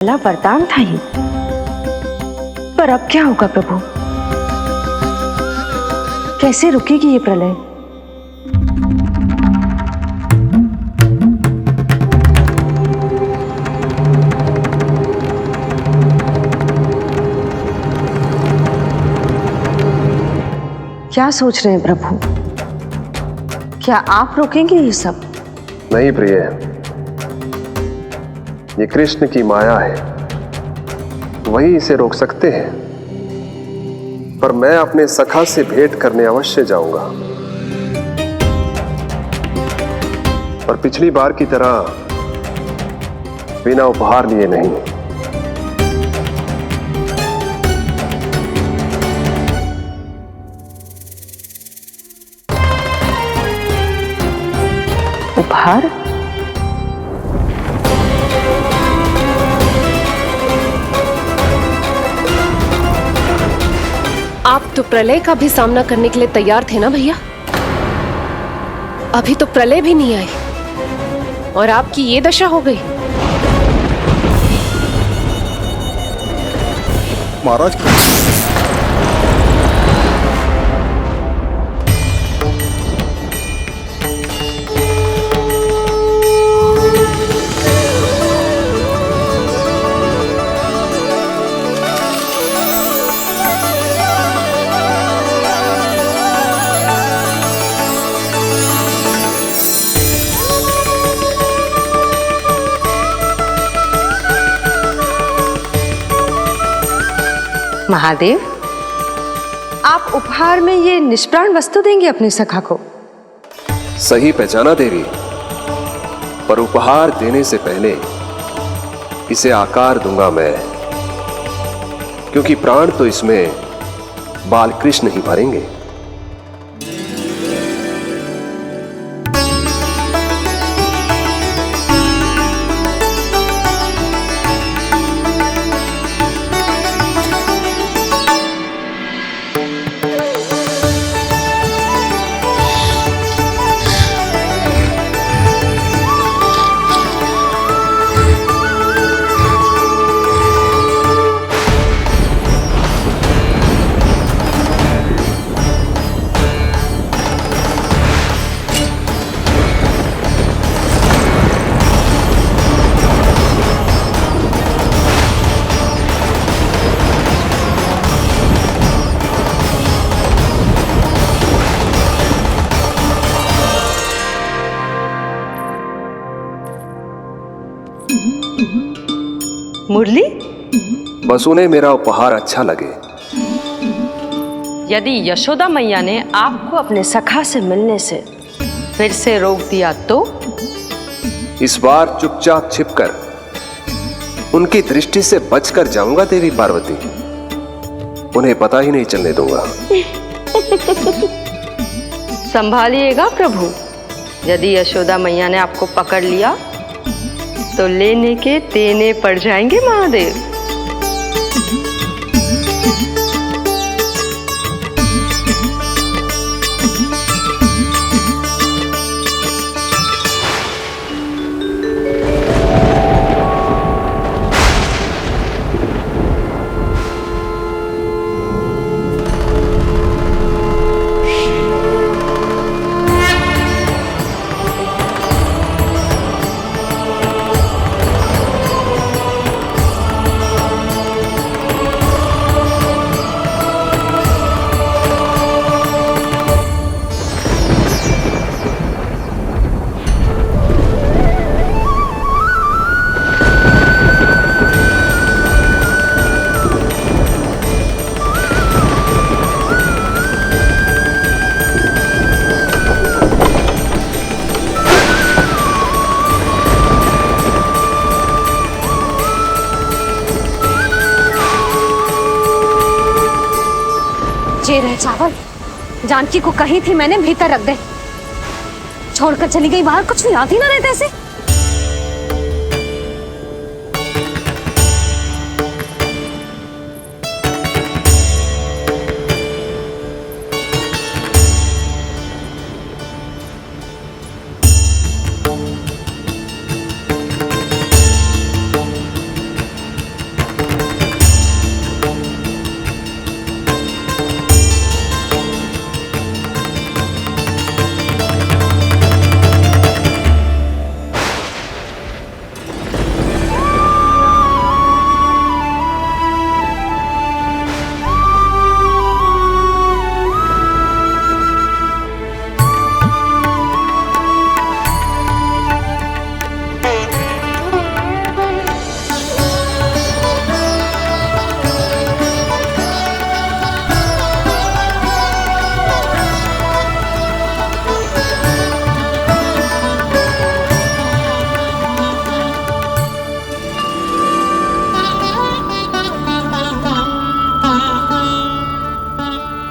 पहला वरदान था ये, पर अब क्या होगा प्रभु? कैसे रुकेगी ये प्रलय? क्या सोच रहे हैं प्रभु? क्या आप रोकेंगे ये सब? नहीं प्रिय, ये कृष्ण की माया है, वही इसे रोक सकते हैं। पर मैं अपने सखा से भेंट करने अवश्य जाऊंगा, पर पिछली बार की तरह बिना उपहार लिए नहीं। उपहार? आप तो प्रलय का भी सामना करने के लिए तैयार थे ना भैया? अभी तो प्रलय भी नहीं आई और आपकी ये दशा हो गई। महाराज, महादेव, आप उपहार में ये निष्प्राण वस्तु देंगे अपने सखा को? सही पहचाना देवी, पर उपहार देने से पहले इसे आकार दूंगा मैं, क्योंकि प्राण तो इसमें बाल कृष्ण ही भरेंगे। मुरली? बस उन्हें मेरा उपहार अच्छा लगे। यदि यशोदा मैया ने आपको अपने सखा से मिलने से फिर से रोक दिया तो? इस बार चुपचाप छिपकर उनकी दृष्टि से बचकर जाऊंगा देवी पार्वती, उन्हें पता ही नहीं चलने दूंगा। संभालिएगा प्रभु, यदि यशोदा मैया ने आपको पकड़ लिया तो लेने के देने पड़ जाएंगे महादेव। ये रहे चावल, जानकी को कही थी मैंने भीतर रख दे, छोड़कर चली गई बाहर, कुछ याद ही ना रहते ऐसे।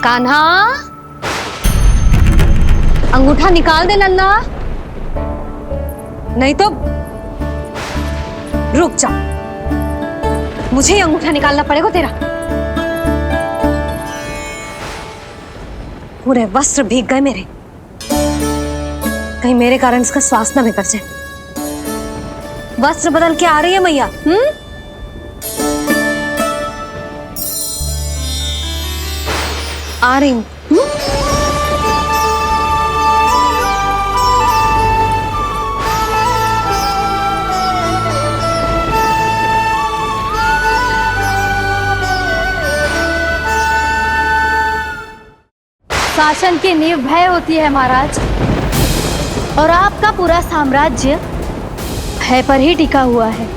कान्हा, अंगूठा निकाल दे नन्ना, नहीं तो रुक जा, मुझे ही अंगूठा निकालना पड़ेगा तेरा। पूरे वस्त्र भीग गए मेरे, कहीं मेरे कारण इसका श्वास ना बिगड़ जाए। वस्त्र बदल के आ रही है मैया। आ रही हूं। शासन की नींव भय होती है महाराज, और आपका पूरा साम्राज्य भय पर ही टिका हुआ है।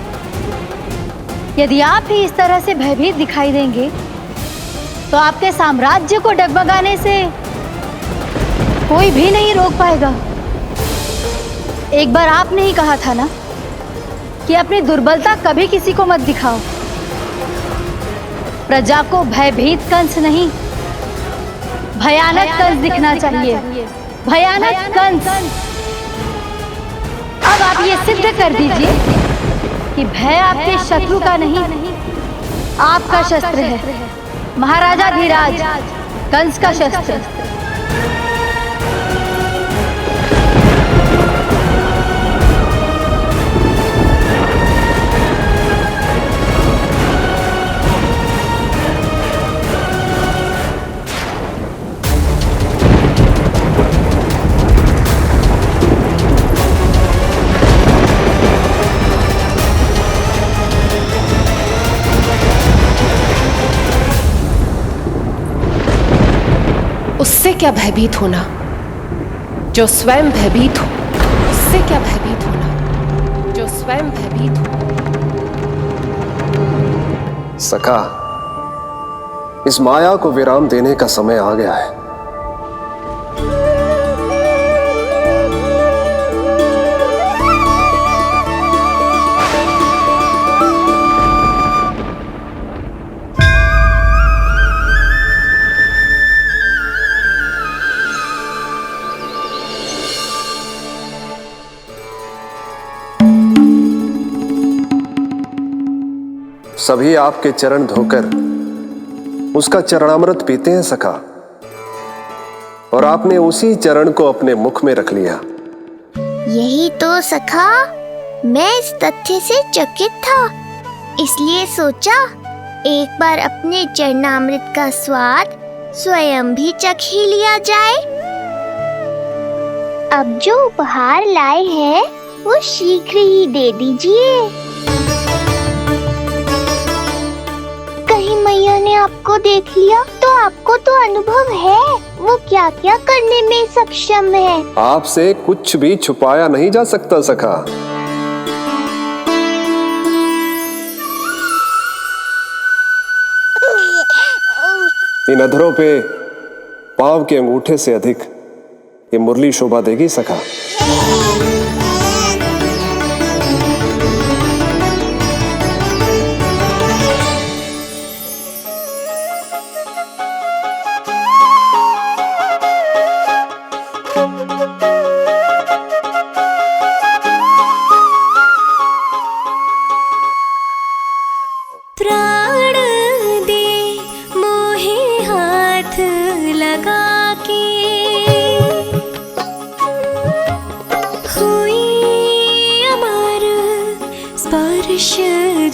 यदि आप ही इस तरह से भयभीत दिखाई देंगे तो आपके साम्राज्य को डगमगाने से कोई भी नहीं रोक पाएगा। एक बार आपने ही कहा था ना कि अपनी दुर्बलता कभी किसी को मत दिखाओ। प्रजा को भयभीत कंस नहीं, भयानक कंस दिखना चाहिए, भयानक कंस। अब आप ये सिद्ध कर दीजिए कि भय आपके शत्रु का नहीं, आपका शस्त्र है, महाराजा धीराज, कंस का शस्त्र। उससे क्या भयभीत होना जो स्वयं भयभीत हो, उससे क्या भयभीत होना जो स्वयं भयभीत हो। सखा, इस माया को विराम देने का समय आ गया है। सभी आपके चरण धोकर उसका चरणामृत पीते हैं सखा, और आपने उसी चरण को अपने मुख में रख लिया। यही तो सखा, मैं इस तथ्य से चकित था, इसलिए सोचा एक बार अपने चरणामृत का स्वाद स्वयं भी चख ही लिया जाए। अब जो उपहार लाए हैं वो शीघ्र ही दे दीजिए। कहीं मैया ने आपको देख लिया तो आपको तो अनुभव है वो क्या क्या करने में सक्षम है। आपसे कुछ भी छुपाया नहीं जा सकता सखा। इन अधरों पे पांव के अंगूठे से अधिक ये मुरली शोभा देगी सखा। प्राण दे मोहे हाथ लगा के, हुई अमर स्पर्श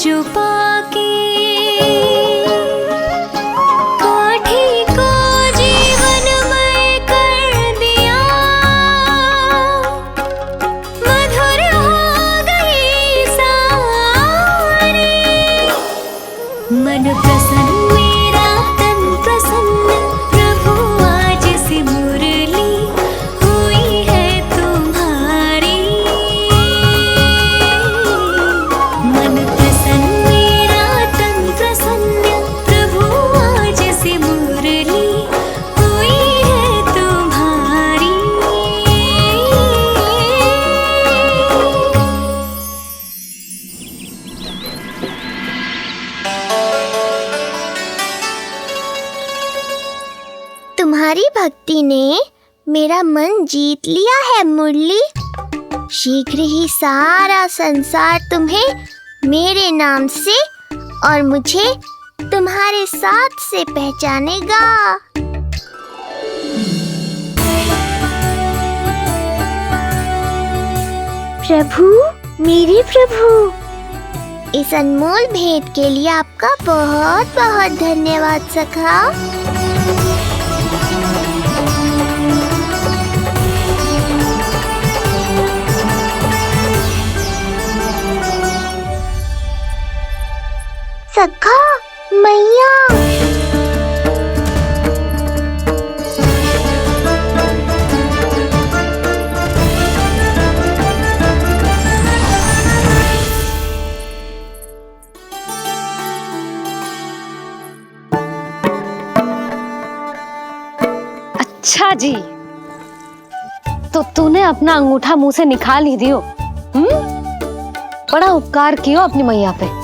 जो पाके, काठी को जीवनमय कर दिया, मधुर हो गई सारी। मन प्रसन्न मेरा तन प्रसन्न, प्रभु आज से मुरली हुई है तुम्हारी। मन प्रसन्न तुम्हारी भक्ति ने मेरा मन जीत लिया है मुरली। शीघ्र ही सारा संसार तुम्हें मेरे नाम से और मुझे तुम्हारे साथ से पहचानेगा। प्रभु, मेरे प्रभु, इस अनमोल भेंट के लिए आपका बहुत बहुत धन्यवाद सखा। सखा मैया, अच्छा जी, तो तूने अपना अंगूठा मुंह से निकाल ही दियो। बड़ा उपकार कियो अपनी मैया पे।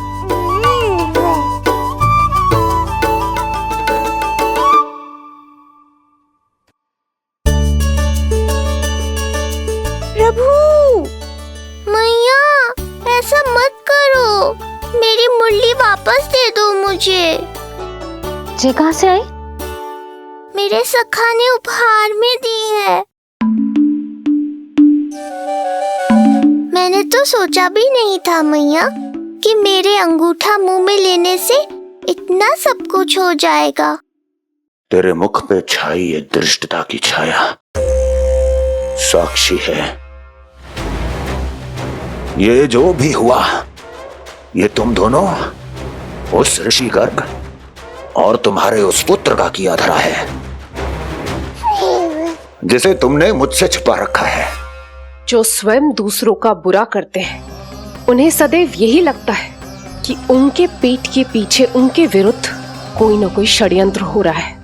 प्रभु, मैया ऐसा मत करो, मेरी मुरली वापस दे दो मुझे। ये कहाँ से आई? मेरे सखा ने उपहार में दी है। मैंने तो सोचा भी नहीं था मैया कि मेरे अंगूठा मुंह में लेने से इतना सब कुछ हो जाएगा। तेरे मुख पे छाई ये दृष्टता की छाया साक्षी है। ये जो भी हुआ, ये तुम दोनों, उस ऋषि गर्ग और तुम्हारे उस पुत्र का किया धरा है, जिसे तुमने मुझसे छुपा रखा है। जो स्वयं दूसरों का बुरा करते हैं, उन्हें सदैव यही लगता है कि उनके पीठ के पीछे उनके विरुद्ध कोई न कोई षड्यंत्र हो रहा है।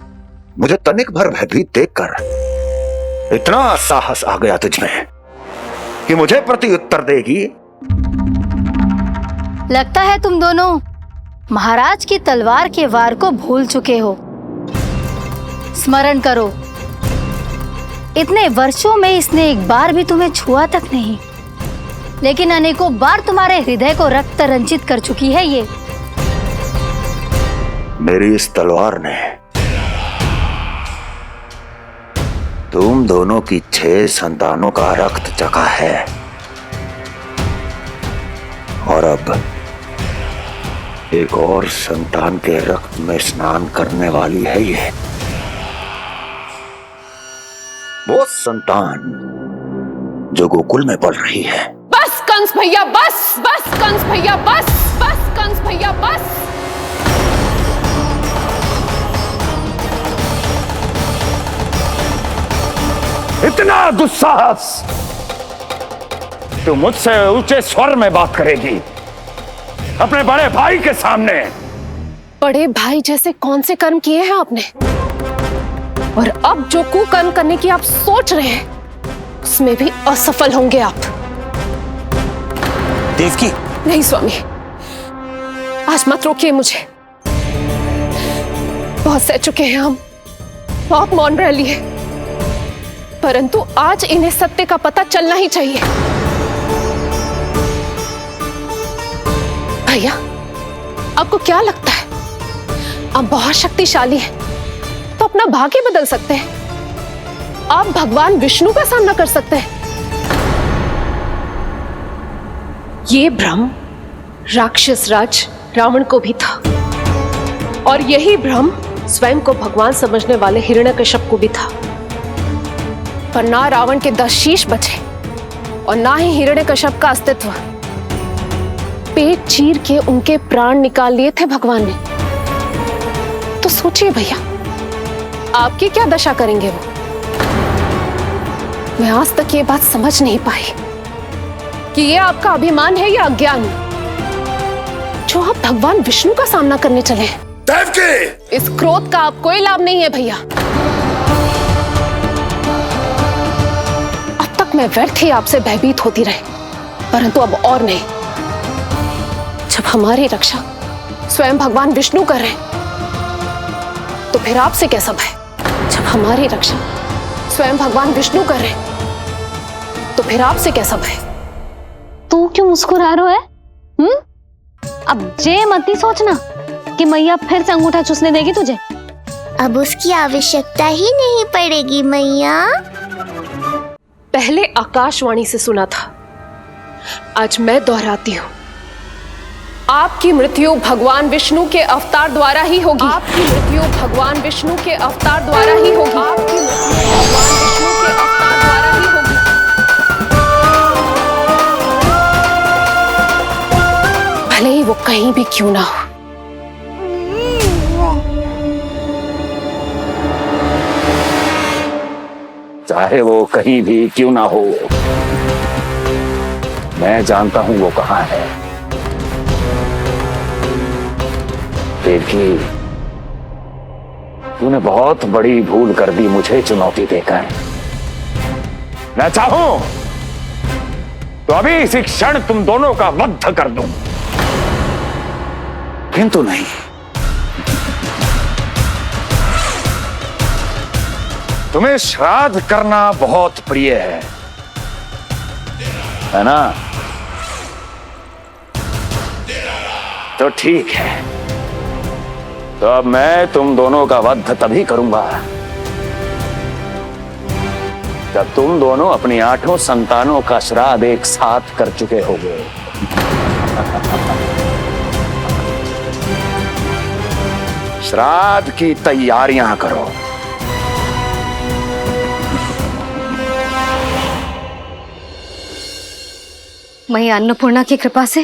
मुझे तनिक भर भयभीत देखकर इतना साहस आ गया तुझमें कि मुझे प्रति उत्तर देगी। लगता है तुम दोनों महाराज की तलवार के वार को भूल चुके हो। स्मरण करो, इतने वर्षों में इसने एक बार भी तुम्हें छुआ तक नहीं, लेकिन अनेकों बार तुम्हारे हृदय को रक्त रंजित कर चुकी है ये। मेरी इस तलवार ने तुम दोनों की 6 संतानों का रक्त चखा है, और अब एक और संतान के रक्त में स्नान करने वाली है ये। वो संतान जो गोकुल में पल रही है। बस कंस भैया बस, बस कंस भैया बस, बस कंस भैया बस। इतना दुस्साहस! तू मुझसे ऊंचे स्वर में बात करेगी अपने बड़े भाई के सामने? बड़े भाई जैसे कौन से कर्म किए हैं आपने? और अब जो कुकर्म करने की आप सोच रहे हैं, उसमें भी असफल होंगे आप। देवकी! नहीं स्वामी, आज मत रोकिए मुझे। बहुत सह चुके हैं हम, बहुत मौन रह लिए, परंतु आज इन्हें सत्य का पता चलना ही चाहिए। भैया, आपको क्या लगता है आप बहुत शक्तिशाली हैं, तो अपना भाग्य बदल सकते हैं? आप भगवान विष्णु का सामना कर सकते हैं। ये भ्रम राक्षस राज रावण को भी था, और यही भ्रम स्वयं को भगवान समझने वाले हिरण्यकश्यप को भी था। पर ना रावण के 10 शीश बचे और ना ही हिरण्यकश्यप का अस्तित्व। पेट चीर के उनके प्राण निकाल लिए थे भगवान ने। तो सोचिए भैया, आपकी क्या दशा करेंगे वो? मैं आज तक ये बात समझ नहीं पाई कि ये आपका अभिमान है या अज्ञान, जो आप भगवान विष्णु का सामना करने चले हैं। देवकी! इस क्रोध का आप कोई लाभ नहीं है भैया। अब तक मैं व्यर्थ ही आपसे भयभीत होती रही, परंतु अब और नहीं। जब हमारी रक्षा स्वयं भगवान विष्णु कर रहे हैं, तो फिर आपसे कैसा भय? जब हमारी रक्षा स्वयं भगवान विष्णु कर रहे, तो फिर आपसे कैसा भय? तू क्यों मुस्कुरा रहा है? अब जे मत ही सोचना कि मैया फिर से अंगूठा चूसने देगी तुझे। अब उसकी आवश्यकता ही नहीं पड़ेगी मैया। पहले आकाशवाणी से सुना था, आज मैं दोहराती हूं, आपकी मृत्यु भगवान विष्णु के अवतार द्वारा ही होगी। आपकी मृत्यु भगवान विष्णु के अवतार द्वारा ही होगी। आपकी मृत्यु भगवान विष्णु के अवतार द्वारा ही होगी। भले ही वो कहीं भी क्यों ना हो। चाहे वो कहीं भी क्यों ना हो, मैं जानता हूं वो कहां है। देवकी, तूने बहुत बड़ी भूल कर दी मुझे चुनौती देकर। मैं चाहूं तो अभी इसी क्षण तुम दोनों का वध कर दूं, किंतु नहीं। तुम्हें श्राद्ध करना बहुत प्रिय है ना? तो ठीक है, तो अब मैं तुम दोनों का वध तभी करूंगा जब तुम दोनों अपनी 8 संतानों का श्राद्ध एक साथ कर चुके होगे। श्राद्ध की तैयारियां करो। मैया अन्नपूर्णा की कृपा से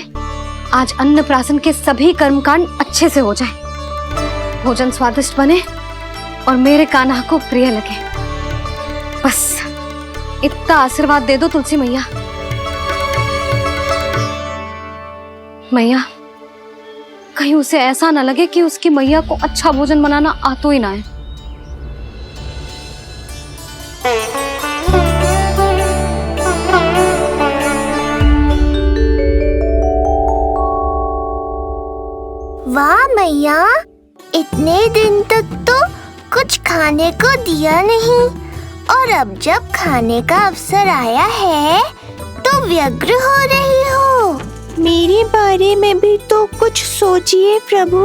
आज अन्नप्राशन के सभी कर्मकांड अच्छे से हो जाए, भोजन स्वादिष्ट बने और मेरे कान्हा को प्रिय लगे। बस इतना आशीर्वाद दे दो तुलसी मैया। मैया, कहीं उसे ऐसा ना लगे कि उसकी मैया को अच्छा भोजन बनाना आतो ही ना है। वाह मैया, इतने दिन तक तो कुछ खाने को दिया नहीं, और अब जब खाने का अवसर आया है तो व्यग्र हो रही हो। मेरे बारे में भी तो कुछ सोचिए प्रभु।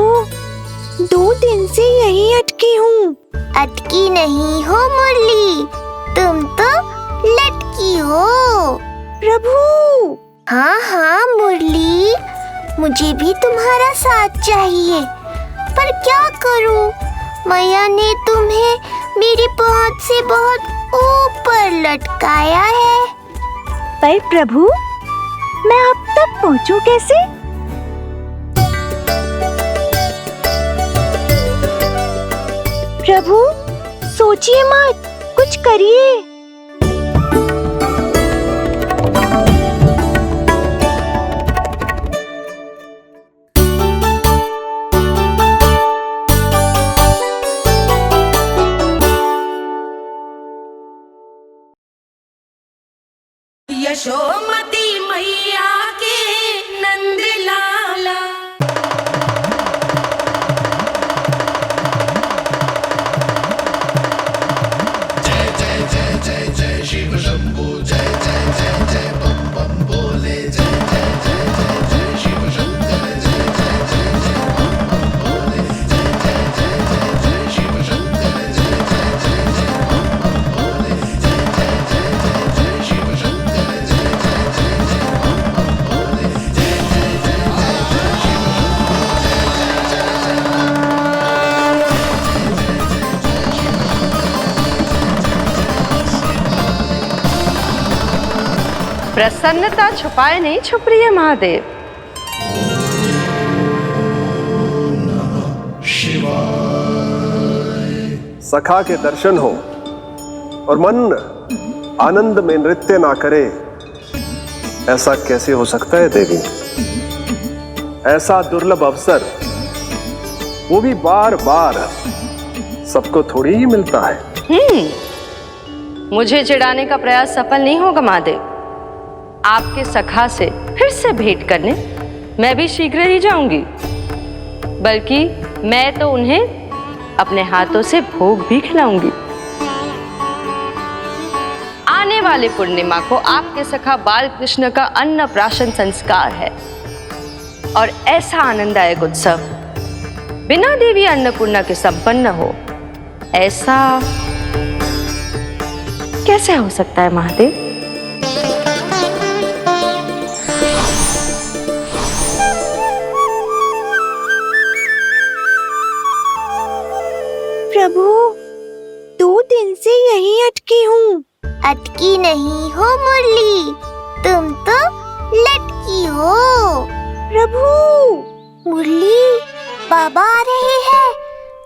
2 दिन से यहीं अटकी हूँ। अटकी नहीं हो मुरली, तुम तो लटकी हो प्रभु। हाँ हाँ मुरली, मुझे भी तुम्हारा साथ चाहिए, पर क्या करूं? मैया ने तुम्हें मेरी पहुंच से बहुत ऊपर लटकाया है। पर प्रभु, मैं अब तक पहुंचूं कैसे? प्रभु, सोचिए मत, कुछ करिए। यशोमती मैया के नंद लाला। जय जय जय जय जय शिव शंभू, जय जय जय जय बम बम बोले, जय जय जय जय जय शिव शंकर, जय जय जय जय बम बम बोले, जय जय जय जय जय शिव शंकर, जय जय जय जय बम बम बोले, जय जय जय जय जय शिव शंकर। प्रसन्नता छुपाए नहीं छुप रही है महादेव। सखा के दर्शन हो और मन आनंद में नृत्य ना करे, ऐसा कैसे हो सकता है देवी? ऐसा दुर्लभ अवसर वो भी बार बार सबको थोड़ी ही मिलता है। मुझे चिढ़ाने का प्रयास सफल नहीं होगा महादेव। आपके सखा से फिर से भेंट करने मैं भी शीघ्र ही जाऊंगी, बल्कि मैं तो उन्हें अपने हाथों से भोग भी खिलाऊंगी। वाली पूर्णिमा को आपके सखा बाल कृष्ण का अन्नप्राशन संस्कार है और ऐसा आनंददायक उत्सव बिना देवी अन्नपूर्णा के संपन्न हो, ऐसा कैसे हो सकता है महादेव? प्रभु, 2 दिन से यहीं अटकी हूँ। अटकी नहीं हो मुरली, तुम तो लटकी हो। प्रभु, मुरली, बाबा आ रहे हैं।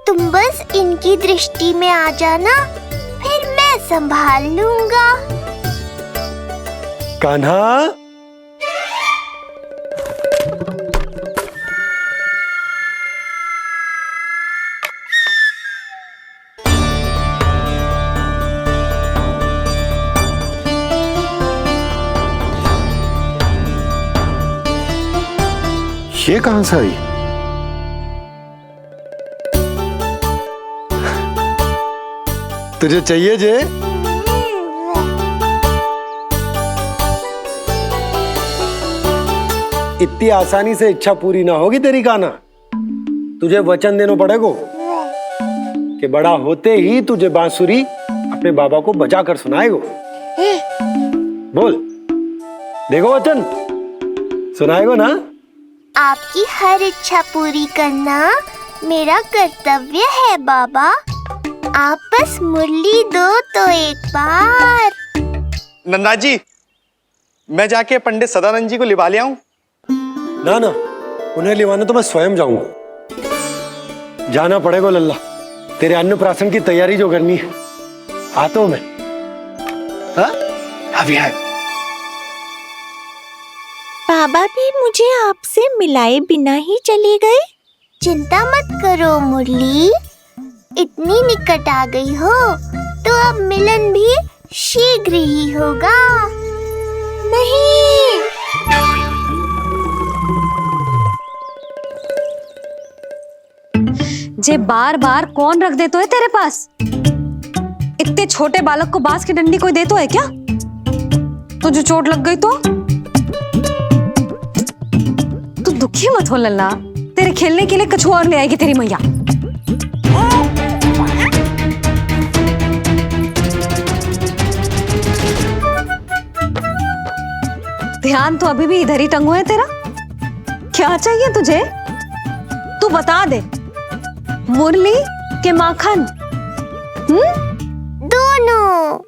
तुम बस इनकी दृष्टि में आ जाना, फिर मैं संभाल लूंगा। कान्हा, ये कहां से आई? तुझे चाहिए जे? इतनी आसानी से इच्छा पूरी ना होगी तेरी कान्हा। तुझे वचन देना पड़ेगा कि बड़ा होते ही तुझे बांसुरी अपने बाबा को बजाकर सुनाएगो। बोल, देखो वचन सुनाएगो ना? आपकी हर इच्छा पूरी करना मेरा कर्तव्य है बाबा। आप बस मुरली दो तो एक बार। नंदा जी, मैं जाके पंडित सदानंद जी को लिवा ले आऊं? ना ना, उन्हें लिवाने तो मैं स्वयं जाऊंगा। जाना पड़ेगा लल्ला, तेरे अन्नप्राशन की तैयारी जो करनी है। आता हूं मैं। हाँ? अभी है। बाबा भी मुझे आपसे मिलाए बिना ही चले गए। चिंता मत करो मुरली, इतनी निकट आ गई हो तो अब मिलन भी शीघ्र ही होगा। नहीं, जे बार बार कौन रख दे तो है तेरे पास? इतने छोटे बालक को बांस की डंडी कोई दे तो है क्या? तुझे चोट लग गई तो? तू दुखी मत हो लल्ला, तेरे खेलने के लिए कछुआ और ले आएगी तेरी मैया। ध्यान तो अभी भी इधर ही टंगो है तेरा। क्या चाहिए तुझे? तू बता दे। मुरली के माखन? दोनों।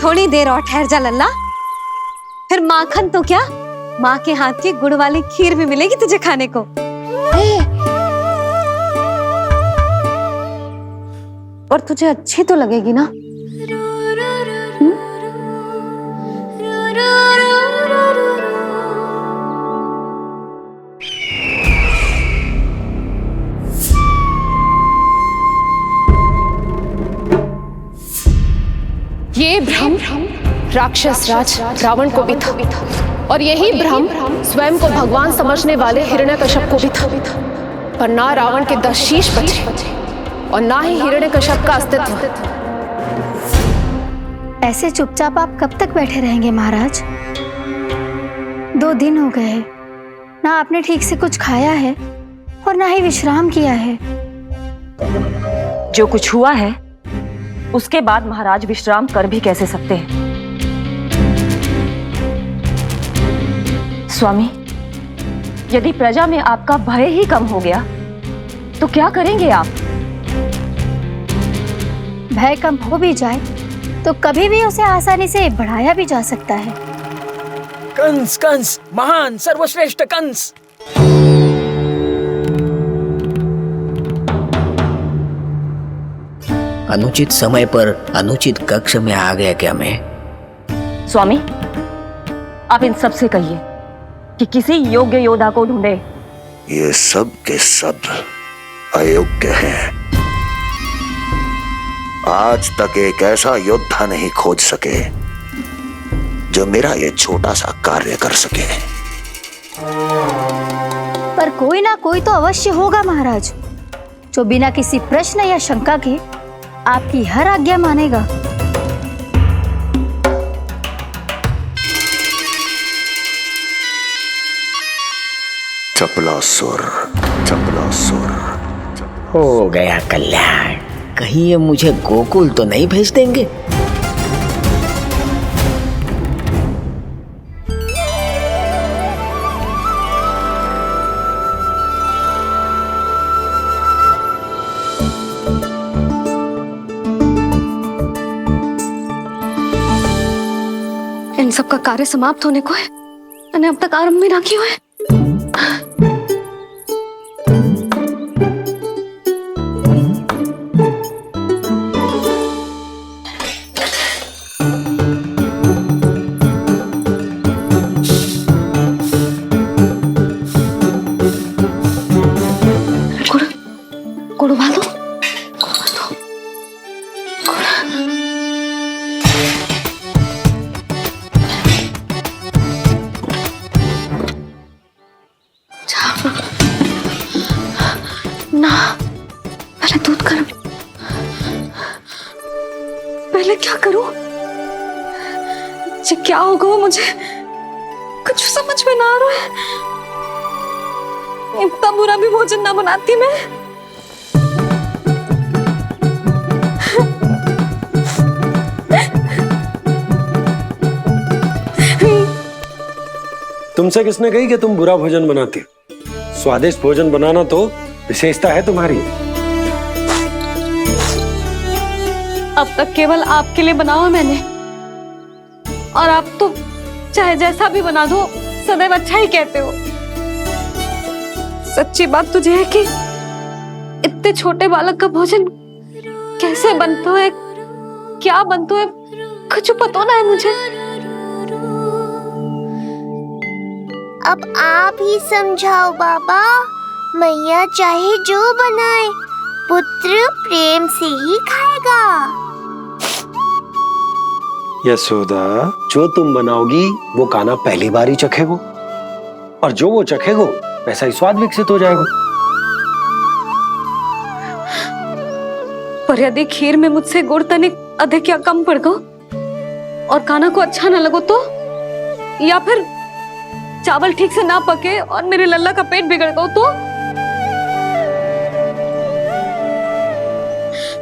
थोड़ी देर और ठहर जा लल्ला, फिर माखन तो क्या, माँ के हाथ की गुड़ वाली खीर भी मिलेगी तुझे खाने को। और तुझे अच्छी तो लगेगी ना? ये भ्रम राक्षस राज रावण को भी था, और यही भ्रम स्वयं को भगवान समझने वाले हिरण्यकश्यप को भी था। पर ना रावण के 10 शीश बचे और ना ही हिरण्यकश्यप का अस्तित्व। ऐसे चुपचाप आप कब तक बैठे रहेंगे महाराज? 2 दिन हो गए, ना आपने ठीक से कुछ खाया है और ना ही विश्राम किया है। जो कुछ हुआ है उसके बाद महाराज विश्राम कर भी कैसे सकते हैं? स्वामी, यदि प्रजा में आपका भय ही कम हो गया तो क्या करेंगे आप? भय कम हो भी जाए तो कभी भी उसे आसानी से बढ़ाया भी जा सकता है। कंस, कंस, महान सर्वश्रेष्ठ कंस। अनुचित समय पर अनुचित कक्ष में आ गया क्या मैं? स्वामी, आप इन सब से कहिए कि किसी योग्य योद्धा को ढूंढे। ये सब के सब अयोग्य हैं। आज तक एक ऐसा योद्धा नहीं खोज सके जो मेरा ये छोटा सा कार्य कर सके। पर कोई ना कोई तो अवश्य होगा महाराज, जो बिना किसी प्रश्न या शंका के आपकी हर आज्ञा मानेगा। चपलासुर, चपलासुर। हो गया कल्याण। कहीं ये मुझे गोकुल तो नहीं भेज देंगे? इन सब का कार्य समाप्त होने को है, मैंने अब तक आरंभ भी ना किया है। गुड़ उबाल दो। ना, पहले दूध गर्म। पहले क्या करूं? क्या होगा वो मुझे कुछ समझ में ना आ रहा है। इतना बुरा भी भोजन ना बनाती मैं। तुमसे किसने कही कि तुम बुरा भोजन बनाती हो? स्वादिष्ट भोजन बनाना तो विशेषता है तुम्हारी। अब तक केवल आपके लिए बनाओ है मैंने, और आप तो चाहे जैसा भी बना दो सदैव अच्छा ही कहते हो। सच्ची बात तुझे है कि इतने छोटे बालक का भोजन कैसे बनता है, क्या बनता है, कुछ पता ना है मुझे। अब आप ही समझाओ बाबा। मैया चाहे जो बनाए, पुत्र प्रेम से ही खाएगा। यशोदा, जो तुम बनाओगी वो कान्हा पहली बार ही चखेगो, और जो वो चखेगो वैसा ही स्वाद विकसित हो जाएगा। पर यदि खीर में मुझसे गुड़ तनिक अधिक या कम पड़ गो और कान्हा को अच्छा न लगो तो, या फिर चावल ठीक से ना पके और मेरे लल्ला का पेट बिगड़ गो तो?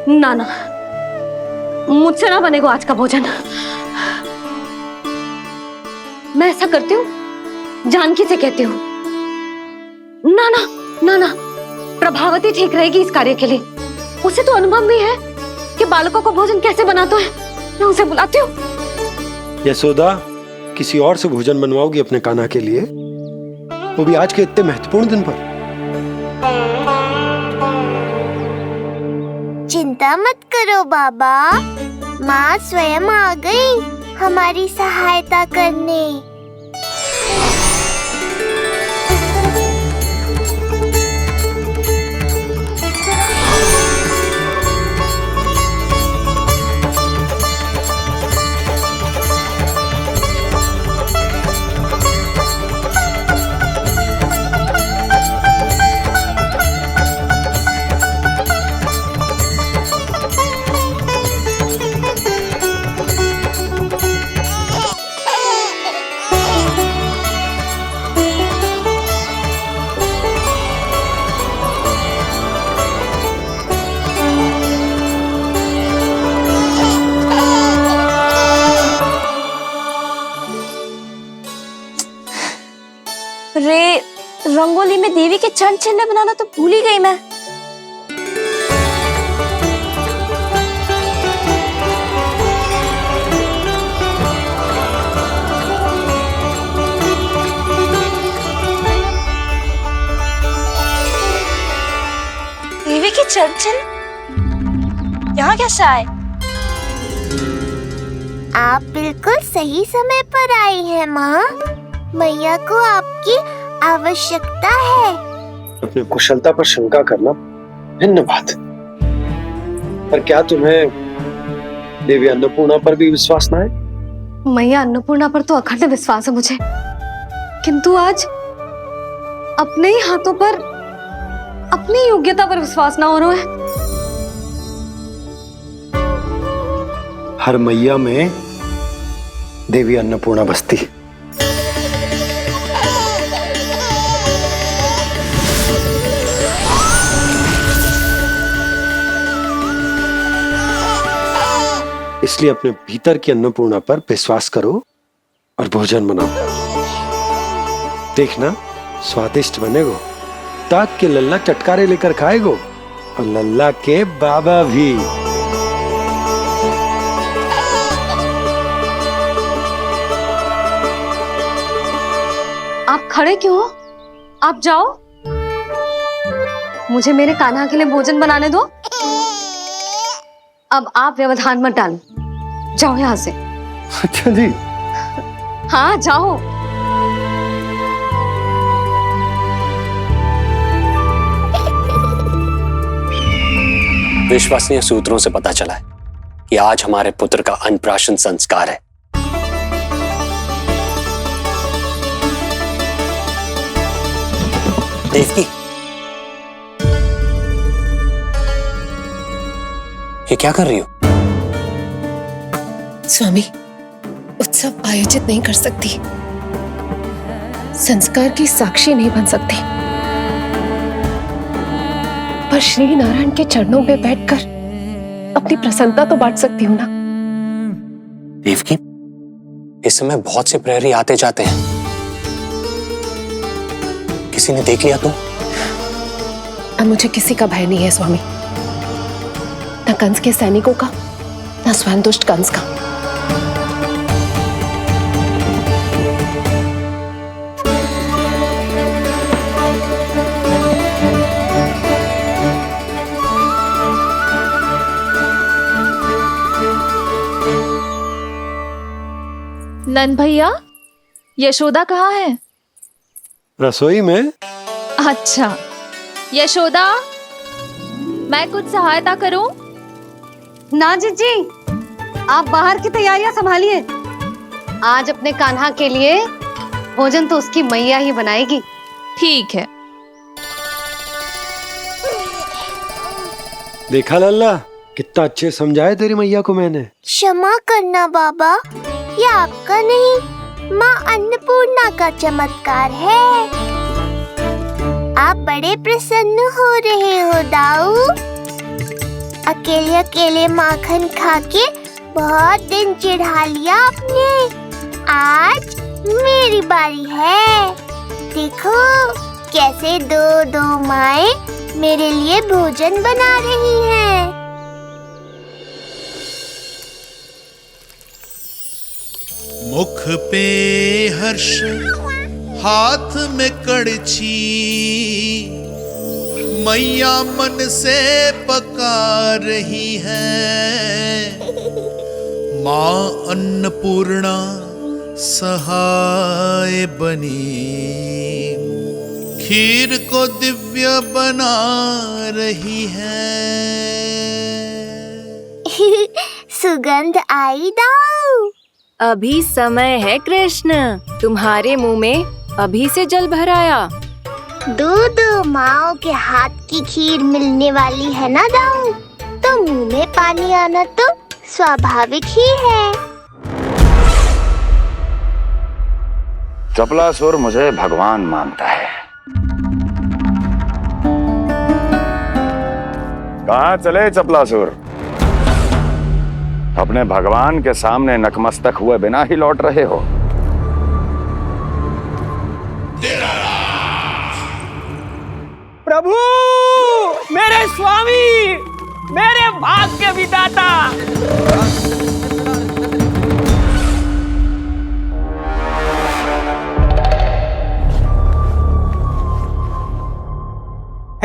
ना ना, मुझसे ना बनेगा आज का भोजन। मैं ऐसा करती हूँ, जानकी से कहती हूँ। ना ना ना ना, प्रभावती ठीक रहेगी इस कार्य के लिए। उसे तो अनुभव भी है कि बालकों को भोजन कैसे बनाता है। मैं उसे बुलाती हूँ। यशोदा, किसी और से भोजन बनवाओगी अपने कान्हा के लिए, वो भी आज के इतने महत्वपूर्ण दिन पर? चिंता मत करो बाबा, माँ स्वयं आ गई हमारी सहायता करने। रे, रंगोली में देवी के चरण चिन्ह बनाना तो भूल ही गई मैं। देवी के चरण चिन्ह यहाँ कैसे आए? आप बिल्कुल सही समय पर आई हैं माँ। मैया को आपकी आवश्यकता है। अपनी कुशलता पर शंका करना भिन्न बात, पर क्या तुम्हें देवी अन्नपूर्णा पर भी विश्वास ना है? मैया अन्नपूर्णा पर तो अखंड विश्वास है मुझे, किंतु आज अपने ही हाथों पर अपनी योग्यता पर विश्वास ना हो रहा है। हर मैया में देवी अन्नपूर्णा बसती। इसलिए अपने भीतर की अन्नपूर्णा पर विश्वास करो और भोजन बनाओ। देखना स्वादिष्ट बनेगो। तात के लल्ला चटकारे लेकर खाएगो और लल्ला के बाबा भी। आप खड़े क्यों हो? आप जाओ, मुझे मेरे कान्हा के लिए भोजन बनाने दो। अब आप व्यवधान मत डालो, जाओ यहाँ से। अच्छा जी। हाँ जाओ। विश्वसनीय सूत्रों से पता चला है कि आज हमारे पुत्र का अन्नप्राशन संस्कार है। देवकी, ये क्या कर रही हो? स्वामी, उत्सव आयोजित नहीं कर सकती, संस्कार की साक्षी नहीं बन सकती, पर श्री नारायण के चरणों में बैठकर अपनी प्रसन्नता तो बांट सकती हूँ ना। देवकी, इस समय बहुत से प्रहरी आते जाते हैं, किसी ने देख लिया तो? अब मुझे किसी का भय नहीं है स्वामी, न कंस के सैनिकों का, न स्वयं दुष्ट कंस का। नंद भैया, यशोदा कहाँ है? रसोई में। अच्छा, यशोदा, मैं कुछ सहायता करूं? ना जीजी, आप बाहर की तैयारियां संभालिए। आज अपने कान्हा के लिए भोजन तो उसकी मैया ही बनाएगी। ठीक है। देखा लल्ला, कितना अच्छे समझाया तेरी मैया को मैंने। क्षमा करना बाबा, ये आपका नहीं, माँ अन्नपूर्णा का चमत्कार है। आप बड़े प्रसन्न हो रहे हो दाऊ। अकेले अकेले माखन खा के बहुत दिन चिढ़ा लिया आपने। आज मेरी बारी है। देखो कैसे दो दो माएं मेरे लिए भोजन बना रही हैं। मुख पे हर्ष, हाथ में कड़छी, मैया मन से पका रही है। माँ अन्नपूर्णा सहाय बनी, खीर को दिव्य बना रही है। सुगंध आई दाऊ। अभी समय है कृष्ण, तुम्हारे मुंह में अभी से जल भर आया। दो माओ के हाथ की खीर मिलने वाली है ना दाऊ, तो मुंह में पानी आना तो स्वाभाविक ही है। चपलासुर मुझे भगवान मानता है। कहाँ चले चपलासुर? अपने भगवान के सामने नतमस्तक हुए बिना ही लौट रहे हो। प्रभु, मेरे स्वामी, मेरे भाग्य विधाता।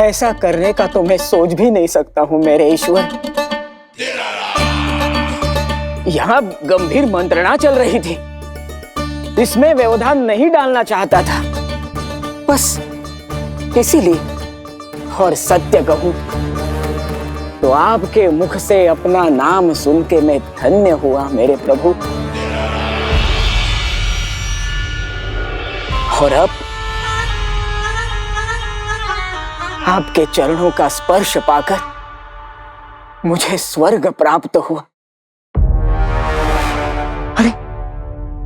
ऐसा करने का तो मैं सोच भी नहीं सकता हूँ मेरे ईश्वर। यहाँ गंभीर मंत्रणा चल रही थी, इसमें व्यवधान नहीं डालना चाहता था, बस इसीलिए। और सत्य कहूं तो आपके मुख से अपना नाम सुन के मैं धन्य हुआ मेरे प्रभु। और अब आपके चरणों का स्पर्श पाकर मुझे स्वर्ग प्राप्त हुआ। अरे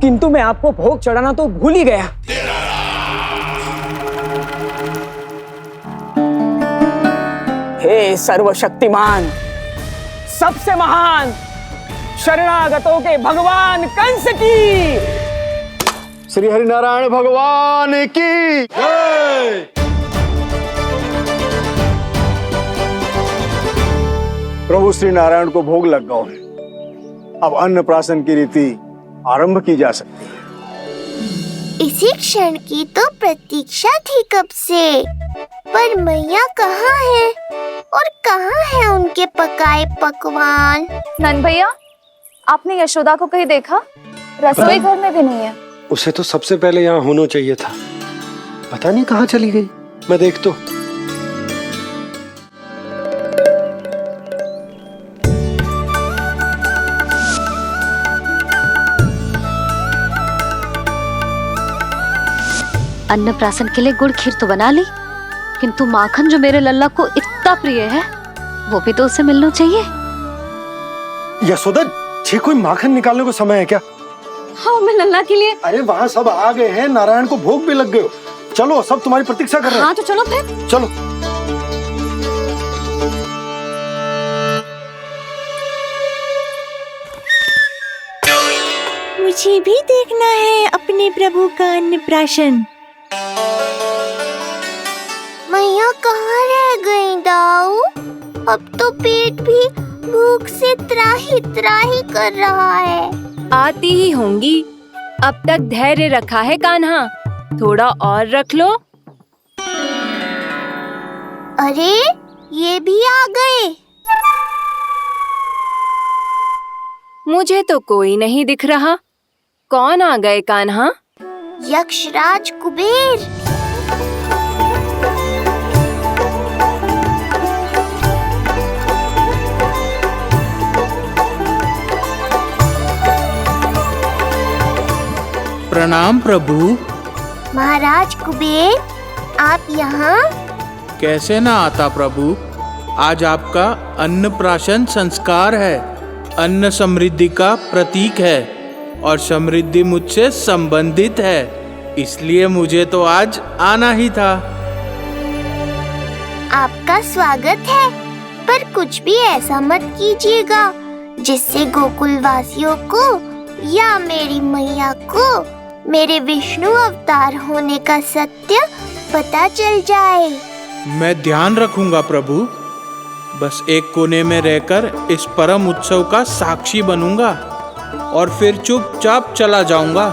किंतु मैं आपको भोग चढ़ाना तो भूल ही गया। हे सर्वशक्तिमान, सबसे महान, शरणागतों के भगवान कंस की। श्री हरिनारायण भगवान की जय। प्रभु श्री नारायण को भोग लग गया है, अब अन्नप्राशन की रीति आरंभ की जा सकती है। इसी क्षण की तो प्रतीक्षा थी कब से, पर मैया कहाँ है और कहाँ है उनके पकाए पकवान? नंद भैया, आपने यशोदा को कहीं देखा? रसोई घर में भी नहीं है। उसे तो सबसे पहले यहाँ होना चाहिए था, पता नहीं कहाँ चली गई। मैं देख तो। अन्नप्राशन के लिए गुड़ खीर तो बना ली, किंतु माखन जो मेरे लल्ला को इतना प्रिय है, वो भी तो उसे मिलना चाहिए। यशोदा जी, कोई माखन निकालने को समय है क्या? हाँ, मैं लल्ला के लिए। अरे वहाँ सब आ गए हैं, नारायण को भोग भी लग गए हो। चलो, सब तुम्हारी प्रतीक्षा कर रहे हैं। हाँ तो चलो फिर। चलो। मुझे भी देखना है अपने प्रभु का अन्नप्राशन। मैया कहाँ रह गई दाऊ? अब तो पेट भी भूख से त्राही त्राही कर रहा है। आती ही होंगी। अब तक धैर्य रखा है कान्हा, थोड़ा और रख लो। अरे ये भी आ गए। मुझे तो कोई नहीं दिख रहा। कौन आ गए कान्हा? यक्षराज कुबेर। प्रणाम प्रभु। महाराज कुबेर, आप यहाँ? कैसे ना आता प्रभु, आज आपका अन्नप्राशन संस्कार है। अन्न समृद्धि का प्रतीक है और समृद्धि मुझसे संबंधित है, इसलिए मुझे तो आज आना ही था। आपका स्वागत है, पर कुछ भी ऐसा मत कीजिएगा जिससे गोकुल वासियों को या मेरी मैया को मेरे विष्णु अवतार होने का सत्य पता चल जाए। मैं ध्यान रखूंगा प्रभु, बस एक कोने में रहकर इस परम उत्सव का साक्षी बनूंगा और फिर चुपचाप चला जाऊंगा।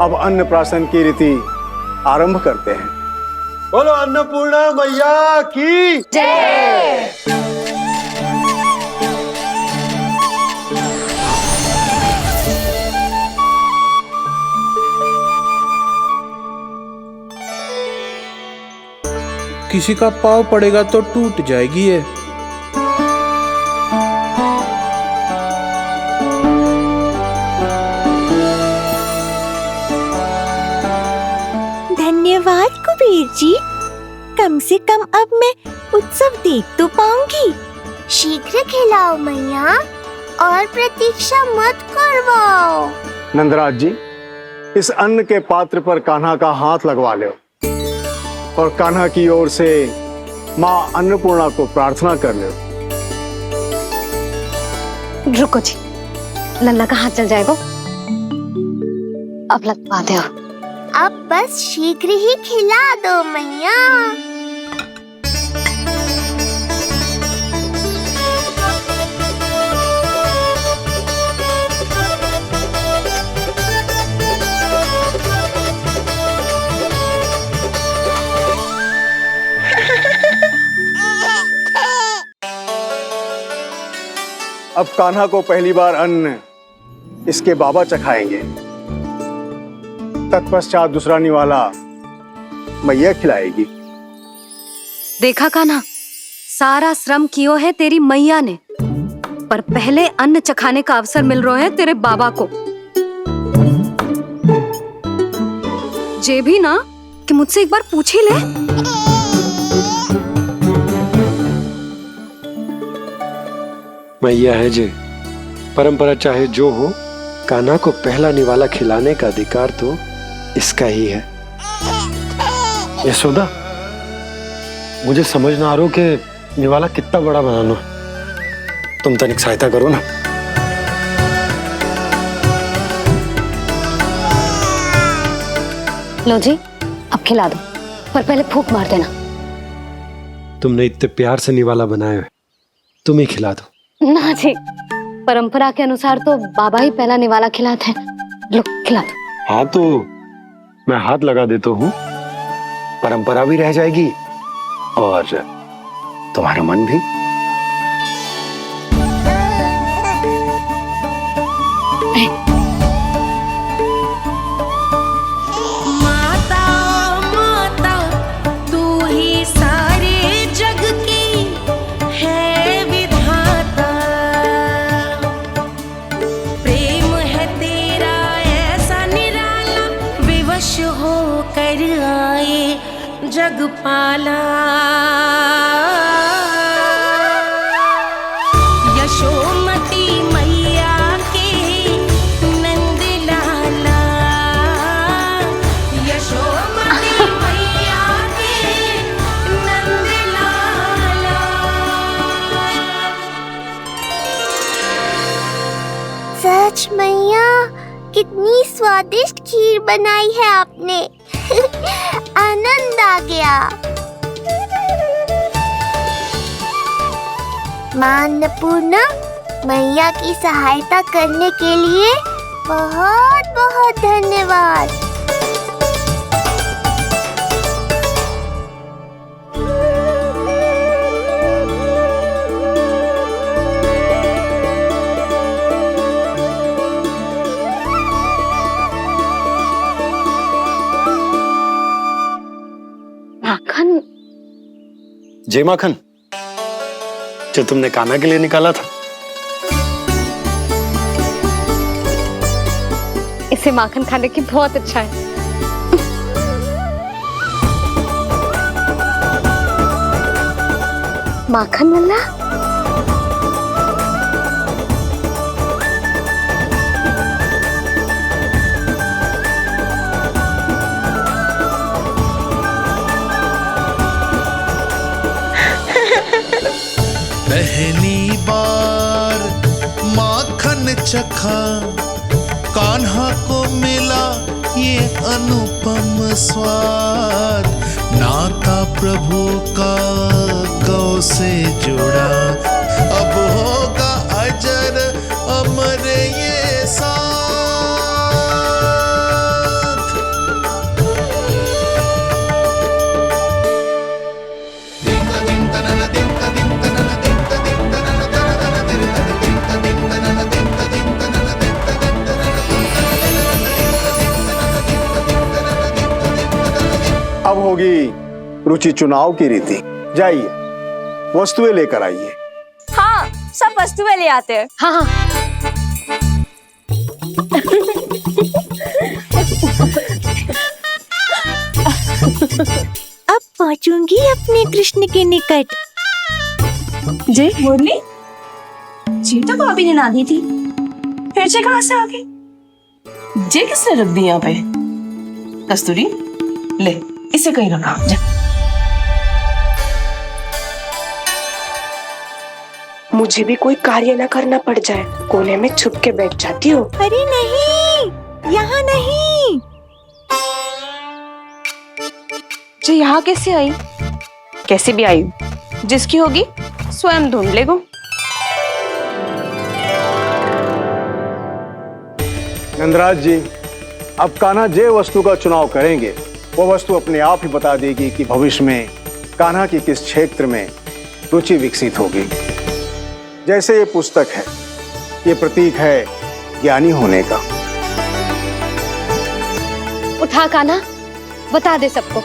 अब अन्नप्राशन की रीति आरंभ करते हैं। बोलो अन्नपूर्णा मैया की जय। किसी का पाँव पड़ेगा तो टूट जाएगी ये। धन्यवाद कुबेर जी, कम से कम अब मैं उत्सव देख तो पाऊंगी। शीघ्र खिलाओ मैया और प्रतीक्षा मत करवाओ। नंदराज जी, इस अन्न के पात्र पर कान्हा का हाथ लगवा लो और कान्हा की ओर से माँ अन्नपूर्णा को प्रार्थना कर लो। रुको जी, लल्ला का हाथ चल जाएगा, अब लगवा दो। अब बस शीघ्र ही खिला दो मैया। अब कान्हा को पहली बार अन्न इसके बाबा चखाएंगे, तत्पश्चात दूसरा निवाला मैया खिलाएगी। देखा कान्हा, सारा श्रम कियो है तेरी मैया ने, पर पहले अन्न चखाने का अवसर मिल रहा है तेरे बाबा को। जे भी ना कि मुझसे एक बार पूछ ही ले। मैया है जे, परंपरा चाहे जो हो, कान्हा को पहला निवाला खिलाने का अधिकार तो इसका ही है। यशोदा, मुझे समझ ना आ रहा कि निवाला कितना बड़ा बनाना। तुम तनिक सहायता करो ना। लो जी, अब खिला दो, पर पहले फूंक मार देना। तुमने इतने प्यार से निवाला बनाया है, तुम ही खिला दो। ना जी, परंपरा के अनुसार तो बाबा ही पहला निवाला खिलाते हैं। लो खिला दो। हाँ तो मैं हाथ लगा देता हूँ, परंपरा भी रह जाएगी और तुम्हारा मन भी। माता माता तू ही सारे जग की है विधाता, प्रेम है तेरा ऐसा निराला, विवश हो कर आए जग पाला। यशोमती मैया के नंद लाला, यशोमती मैया के नंद लाला। सच मैया, कितनी स्वादिष्ट खीर बनाई है आपने। आनंद आ गया। मां अन्नपूर्णा, मैया की सहायता करने के लिए बहुत बहुत धन्यवाद। माखन। जय माखन, जो तुमने कान्हा के लिए निकाला था। इसे माखन खाने की बहुत अच्छा है। माखन वाला पहली बार माखन चखा, कान्हा को मिला ये अनुपम स्वाद, नाता प्रभु का गौ से जुड़ा, अब होगा अजर अमर ये साथ। अब होगी रुचि चुनाव की रीति। जाइए, वस्तुएं लेकर आइए। हाँ, सब वस्तुएं ले आते हैं। हाँ हाँ। अब पहुंचूंगी अपने कृष्ण के निकट। जय मुरली, जी तो भाभी ने ना दी थी, फिर से कहां से आ गई? जे किसने रख दी यहाँ पे? कस्तूरी, ले इसे कहीं रखा जा। मुझे भी कोई कार्य न करना पड़ जाए, कोने में छुप के बैठ जाती हूँ। अरे नहीं, यहाँ नहीं। जो यहाँ कैसे आई? कैसे भी आई, जिसकी होगी स्वयं ढूंढ लेगो। नंदराज जी, अब कान्हा जे वस्तु का चुनाव करेंगे, वो वस्तु अपने आप ही बता देगी कि भविष्य में कान्हा की किस क्षेत्र में रुचि विकसित होगी। जैसे ये पुस्तक है, ये प्रतीक है ज्ञानी होने का। उठा कान्हा, बता दे सबको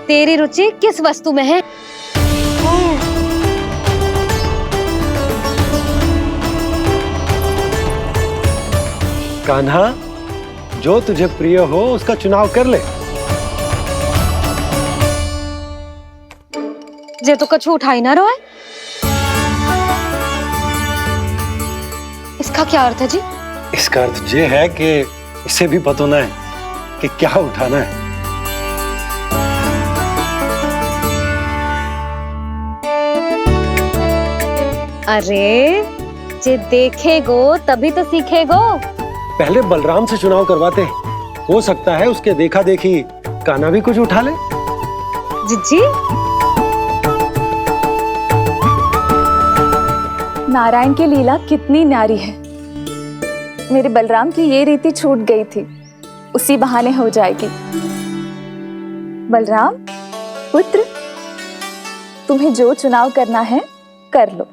तेरी रुचि किस वस्तु में है। कान्हा, जो तुझे प्रिय हो उसका चुनाव कर ले। जे तो कछु उठाई ना रोए। इसका क्या अर्थ है जी? इसका अर्थ ये है कि इसे भी पता ना है कि क्या उठाना है। अरे जे देखेगो तभी तो सीखेगो। पहले बलराम से चुनाव करवाते हैं, हो सकता है उसके देखा देखी कान्हा भी कुछ उठा ले। जिज्जी नारायण की लीला कितनी न्यारी है। मेरे बलराम की ये रीति छूट गई थी, उसी बहाने हो जाएगी। बलराम पुत्र, तुम्हें जो चुनाव करना है कर लो।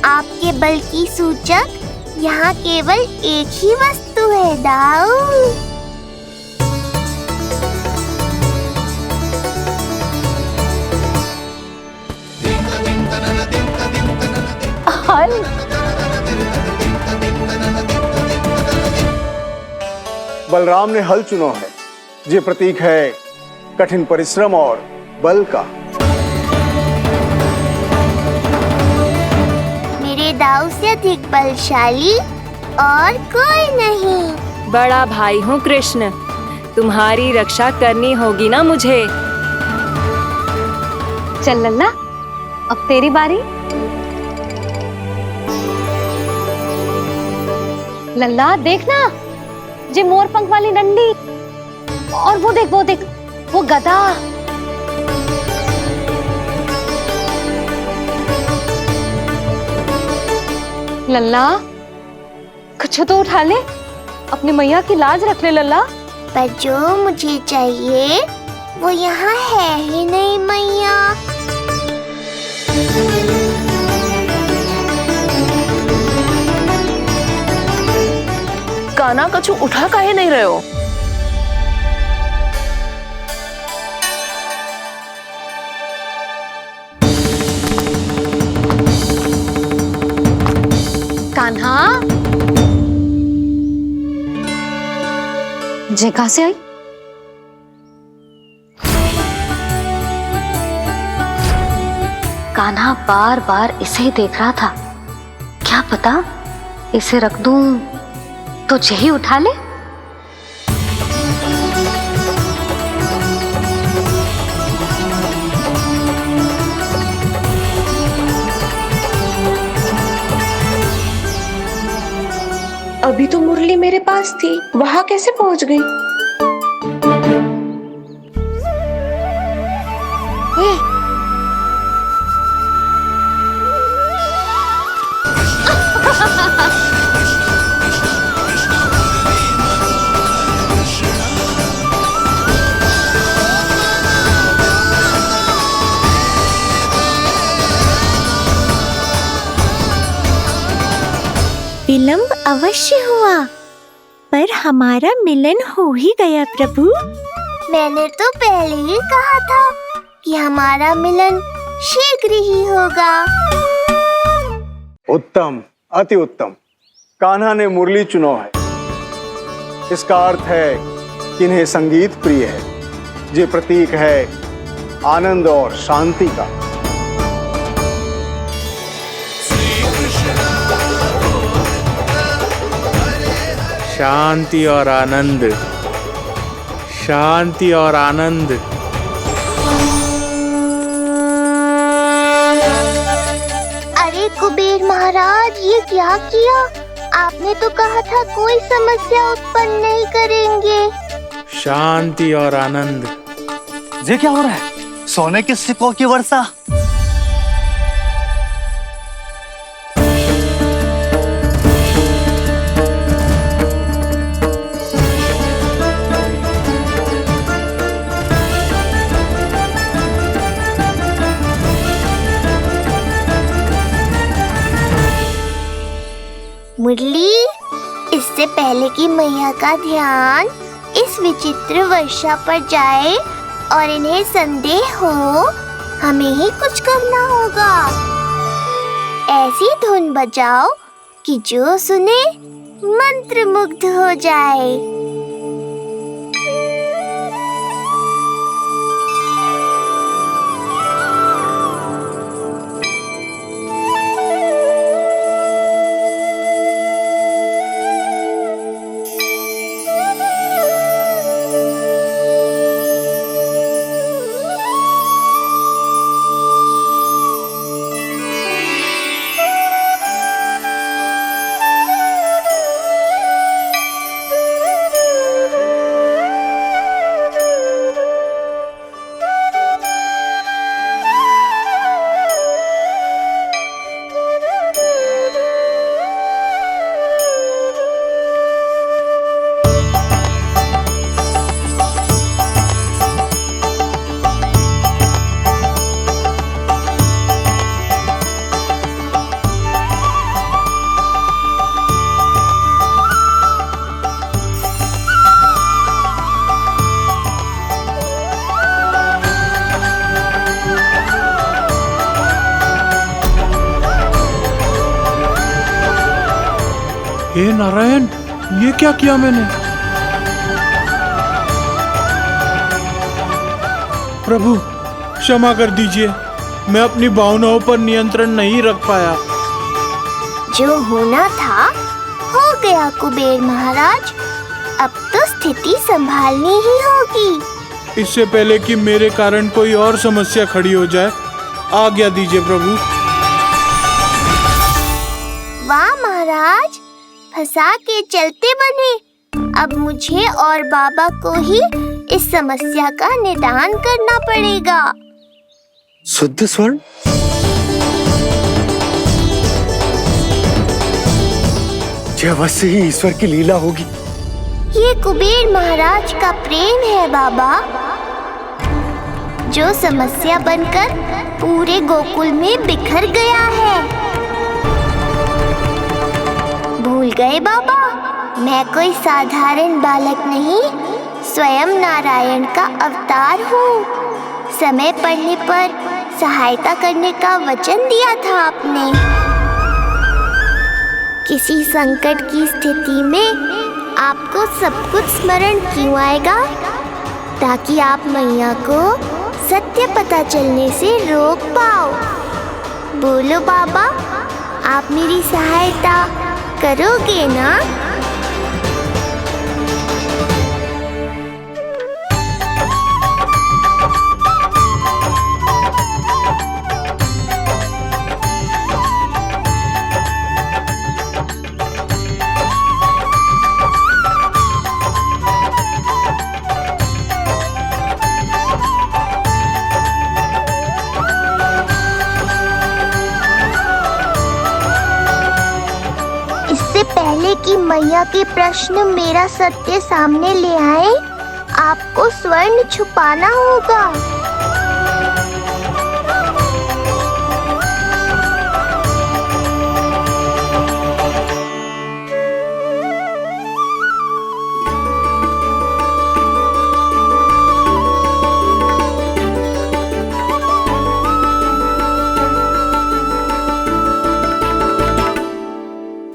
आपके बल की सूचक यहाँ केवल एक ही वस्तु है दाऊ। हल। बलराम ने हल चुना है। ये प्रतीक है कठिन परिश्रम और बल का। मेरे दाऊ से अधिक बलशाली और कोई नहीं। बड़ा भाई हूँ कृष्ण, तुम्हारी रक्षा करनी होगी ना मुझे। चल लल्ला, अब तेरी बारी। लल्ला देखना, जे मोर पंख वाली डंडी, और वो देख वो गदा। लल्ला कुछ तो उठा ले, अपनी मैया की लाज रख ले लल्ला। पर जो मुझे चाहिए वो यहाँ है ही नहीं मैया। कान्हा कछु उठा काहे नहीं रहे हो? कान्हा जे कहां से आई? कान्हा बार बार इसे ही देख रहा था। क्या पता इसे रख दूं तो यही उठा ले। अभी तो मुरली मेरे पास थी, वहां कैसे पहुंच गई? विलंब अवश्य हुआ, पर हमारा मिलन हो ही गया प्रभु। मैंने तो पहले ही कहा था कि हमारा मिलन शीघ्र ही होगा। उत्तम, अति उत्तम। कान्हा ने मुरली चुना है, इसका अर्थ है कि इन्हें संगीत प्रिय है। ये प्रतीक है आनंद और शांति का। शांति और आनंद, शांति और आनंद। अरे कुबेर महाराज, ये क्या किया? आपने तो कहा था कोई समस्या उत्पन्न नहीं करेंगे। शांति और आनंद। ये क्या हो रहा है? सोने के सिक्कों की वर्षा। मुरली, इससे पहले कि मैया का ध्यान इस विचित्र वर्षा पर जाए और इन्हें संदेह हो, हमें ही कुछ करना होगा। ऐसी धुन बजाओ कि जो सुने मंत्रमुग्ध हो जाए। हे नारायण, ये क्या किया मैंने? प्रभु क्षमा कर दीजिए, मैं अपनी भावनाओं पर नियंत्रण नहीं रख पाया। जो होना था हो गया कुबेर महाराज, अब तो स्थिति संभालनी ही होगी। इससे पहले कि मेरे कारण कोई और समस्या खड़ी हो जाए, आज्ञा दीजिए प्रभु। वाह महाराज, फंसा के चलते बने। अब मुझे और बाबा को ही इस समस्या का निदान करना पड़ेगा। शुद्ध स्वर्ण? यह अवश्य ही ईश्वर की लीला होगी। ये कुबेर महाराज का प्रेम है बाबा, जो समस्या बनकर पूरे गोकुल में बिखर गया है। भूल गए बाबा, मैं कोई साधारण बालक नहीं, स्वयं नारायण का अवतार हूँ। समय पड़ने पर सहायता करने का वचन दिया था आपने। किसी संकट की स्थिति में आपको सब कुछ स्मरण क्यों आएगा? ताकि आप मैया को सत्य पता चलने से रोक पाओ। बोलो बाबा, आप मेरी सहायता करोगे ना? पहले कि मैया के प्रश्न मेरा सत्य सामने ले आए, आपको स्वर्ण छुपाना होगा।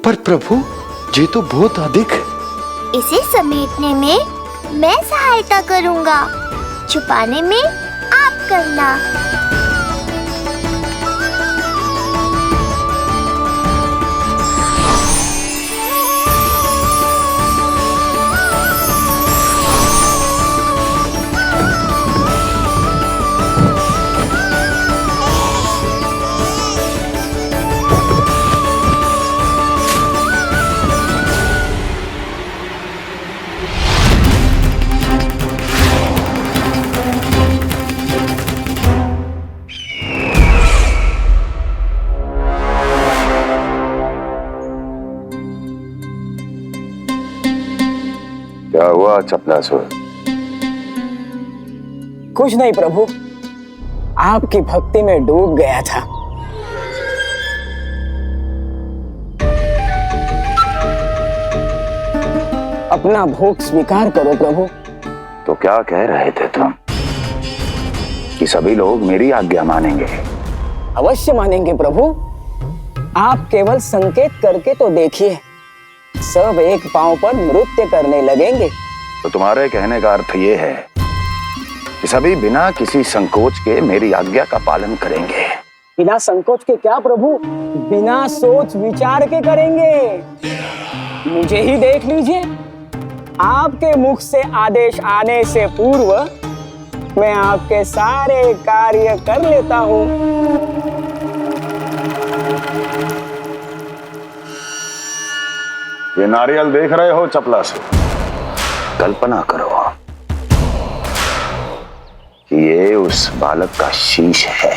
पर प्रभु, ये तो बहुत अधिक। इसे समेटने में मैं सहायता करूंगा, छुपाने में आप करना। क्या हुआ चपलासुर? कुछ नहीं प्रभु, आपकी भक्ति में डूब गया था। अपना भोग स्वीकार करो प्रभु। तो क्या कह रहे थे तुम कि सभी लोग मेरी आज्ञा मानेंगे? अवश्य मानेंगे प्रभु, आप केवल संकेत करके तो देखिए, सब एक पांव पर नृत्य करने लगेंगे। तो तुम्हारे कहने का अर्थ ये है कि सभी बिना किसी संकोच के मेरी आज्ञा का पालन करेंगे? बिना संकोच के क्या प्रभु, बिना सोच विचार के करेंगे। मुझे ही देख लीजिए, आपके मुख से आदेश आने से पूर्व मैं आपके सारे कार्य कर लेता हूँ। ये नारियल देख रहे हो चपलासुर? कल्पना करो कि ये उस बालक का शीश है।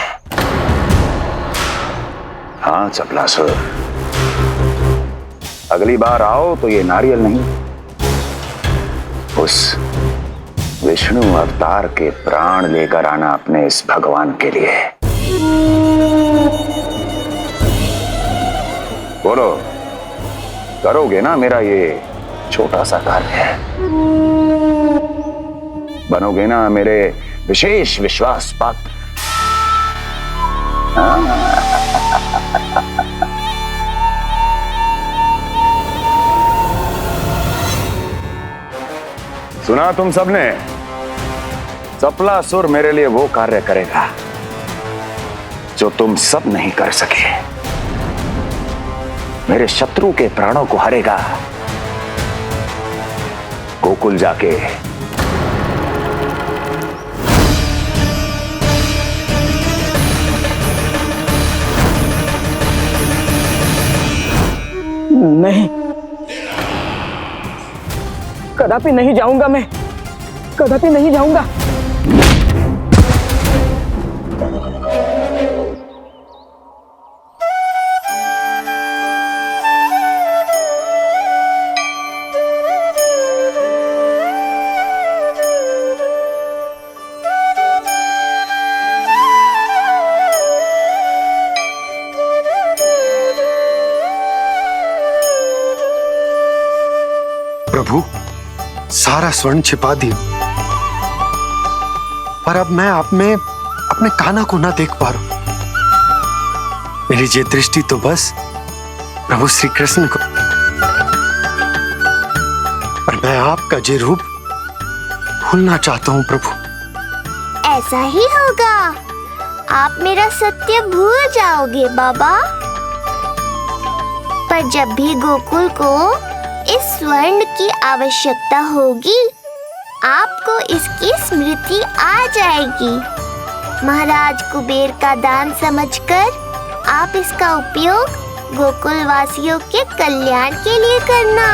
हाँ चपलासुर, अगली बार आओ तो ये नारियल नहीं, उस विष्णु अवतार के प्राण लेकर आना अपने इस भगवान के लिए। बोलो, करोगे ना मेरा ये छोटा सा कार्य? बनोगे ना मेरे विशेष विश्वास पात्र? सुना तुम सबने? सपलासुर मेरे लिए वो कार्य करेगा जो तुम सब नहीं कर सके। मेरे शत्रु के प्राणों को हरेगा। गोकुल जाके नहीं, कदापि नहीं जाऊंगा मैं, कदापि नहीं जाऊंगा। प्रभु, सारा स्वर्ण छिपा दिया, पर अब मैं आप में अपने कान्हा को ना देख पा रहा हूं। मेरी ये दृष्टि तो बस प्रभु श्री कृष्ण को, पर मैं आपका ये रूप भूलना चाहता हूं प्रभु। ऐसा ही होगा, आप मेरा सत्य भूल जाओगे बाबा। पर जब भी गोकुल को इस स्वर्ण की आवश्यकता होगी, आपको इसकी स्मृति आ जाएगी। महाराज कुबेर का दान समझकर आप इसका उपयोग गोकुल वासियों के कल्याण के लिए करना।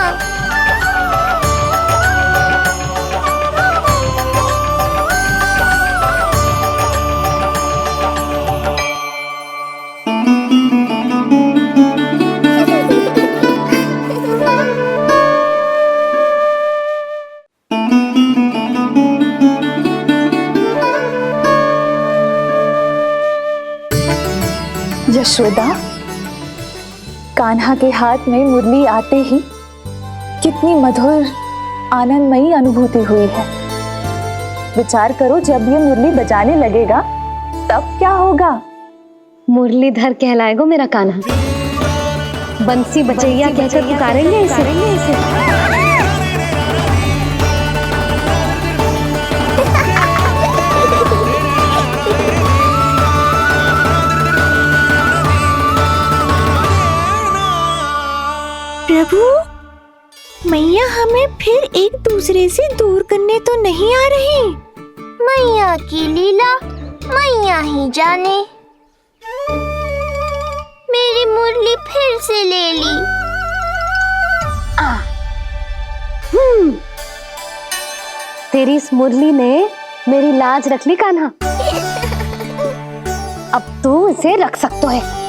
यशोदा, कान्हा के हाथ में मुरली आते ही कितनी मधुर आनंदमयी अनुभूति हुई है। विचार करो, जब ये मुरली बजाने लगेगा तब क्या होगा? मुरलीधर कहलाएगा मेरा कान्हा। बंसी बजैया कहकर पुकारेंगे इसे। प्रभु, मैया हमें फिर एक दूसरे से दूर करने तो नहीं आ रही। मैया की लीला मैया ही जाने। मेरी मुरली फिर से ले ली। तेरी इस मुरली ने मेरी लाज रख ली कान्हा। अब तू इसे रख सकता है।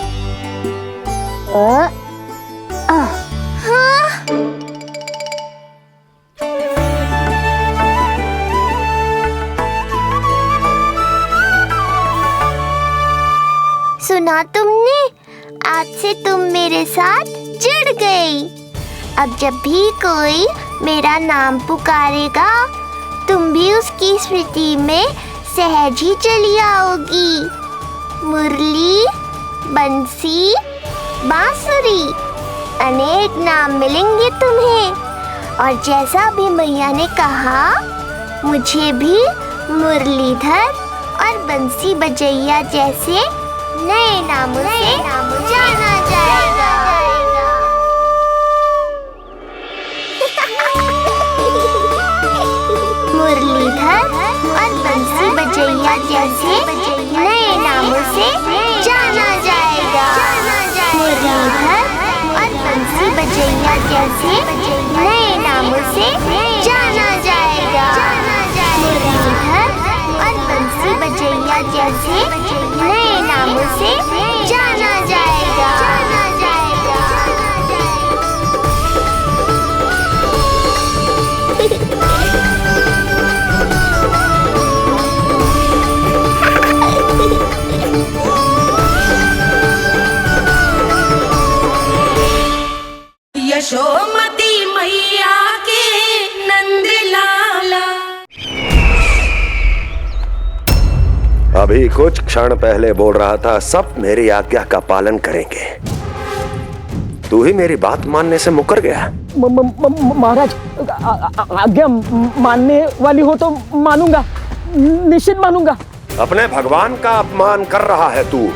सुना तुमने? आज से तुम मेरे साथ जुड़ गई। अब जब भी कोई मेरा नाम पुकारेगा, तुम भी उसकी स्मृति में सहज ही चली आओगी। मुरली, बंसी, बांसुरी, अनेक नाम मिलेंगे तुम्हें। और जैसा भी मैया ने कहा, मुझे भी मुरलीधर और बंसी बजैया जैसे नए नामों से जाना जाएगा। मुरलीधर और बंसी बजैया जैसे नए नामों से जाना जाएगा। मुरलीधर और बंसी बजैया जैसे नए नामों से जाना जाएगा। मुरलीधर और बंसी बजैया जैसे नए नामों से जाना जाएगा। यशोमती मैया के नंद लाला। अभी कुछ क्षण पहले बोल रहा था, सब मेरी आज्ञा का पालन करेंगे। तू ही मेरी बात मानने से मुकर गया। महाराज, आज्ञा मानने वाली हो तो मानूंगा, निश्चित मानूंगा। अपने भगवान का अपमान कर रहा है तू।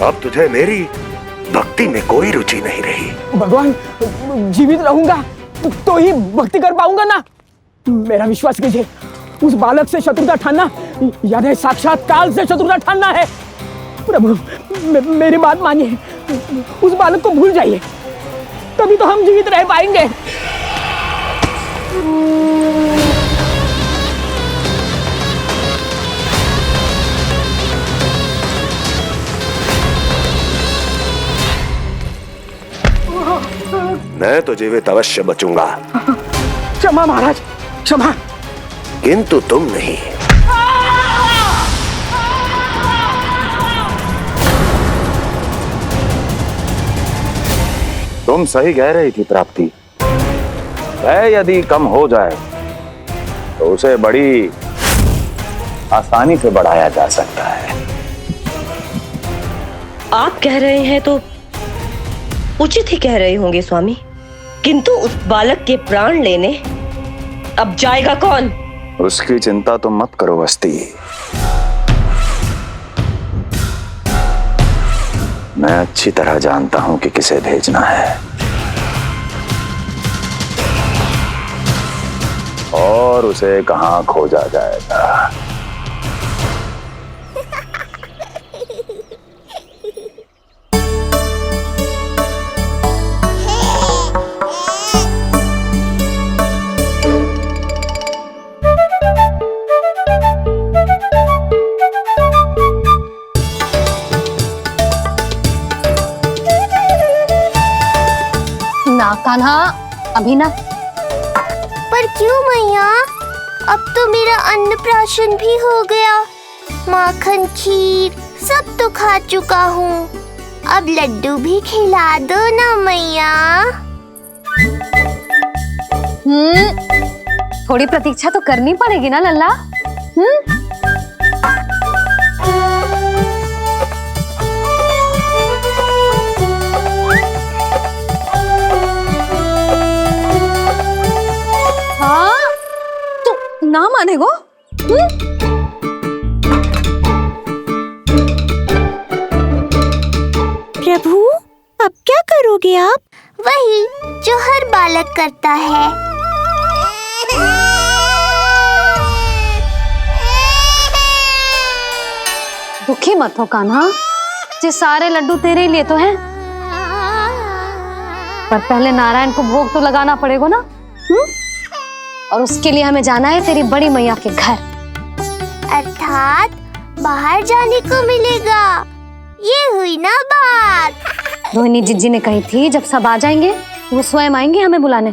अब तुझे मेरी भक्ति में कोई रुचि नहीं रही। भगवान, जीवित रहूंगा तो ही भक्ति कर पाऊंगा ना। मेरा विश्वास कीजिए, उस बालक से शत्रुता ठानना यानी साक्षात काल से शत्रुता ठानना है। प्रभु, मेरी बात मानिए, उस बालक को भूल जाइए, तभी तो हम जीवित रह पाएंगे। मैं तो जीवित अवश्य बचूंगा। क्षमा महाराज, क्षमा। किंतु तुम नहीं। तुम सही कह रही थी प्राप्ति। भय यदि कम हो जाए तो उसे बड़ी आसानी से बढ़ाया जा सकता है। आप कह रहे हैं तो उचित ही कह रहे होंगे स्वामी, किंतु उस बालक के प्राण लेने अब जाएगा कौन? उसकी चिंता तो मत करो वस्ती। मैं अच्छी तरह जानता हूं कि किसे भेजना है और उसे कहां खोजा जाएगा। ना कान्हा, अभी ना। पर क्यों मैया? अब तो मेरा अन्नप्राशन भी हो गया। माखन, खीर सब तो खा चुका हूँ। अब लड्डू भी खिला दो ना मैया। थोड़ी प्रतीक्षा तो करनी पड़ेगी ना लल्ला। ना मानेगो? प्रभु, अब क्या करोगे आप? वही जो हर बालक करता है। दुखी मत हो कान्हा, ये सारे लड्डू तेरे लिए तो हैं। पर पहले नारायण को भोग तो लगाना पड़ेगा ना। और उसके लिए हमें जाना है तेरी बड़ी मैया के घर। अर्थात बाहर जाने को मिलेगा। ये हुई ना बात। रोहिणी जिज्जी ने कही थी जब सब आ जाएंगे वो स्वयं आएंगे हमें बुलाने।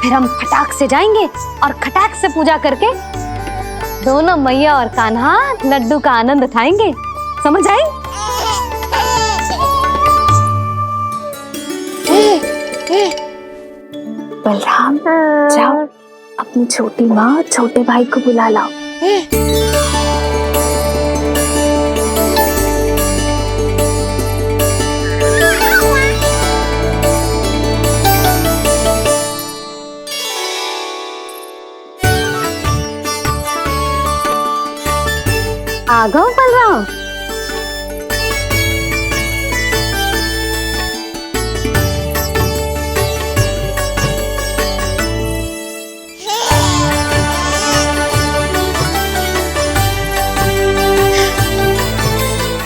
फिर हम फटाक से जाएंगे और खटाक से पूजा करके दोनों मैया और कान्हा लड्डू का आनंद उठाएंगे। समझ आई? बलराम, जाओ अपनी छोटी माँ और छोटे भाई को बुला लाओ। आ गओ बलराम।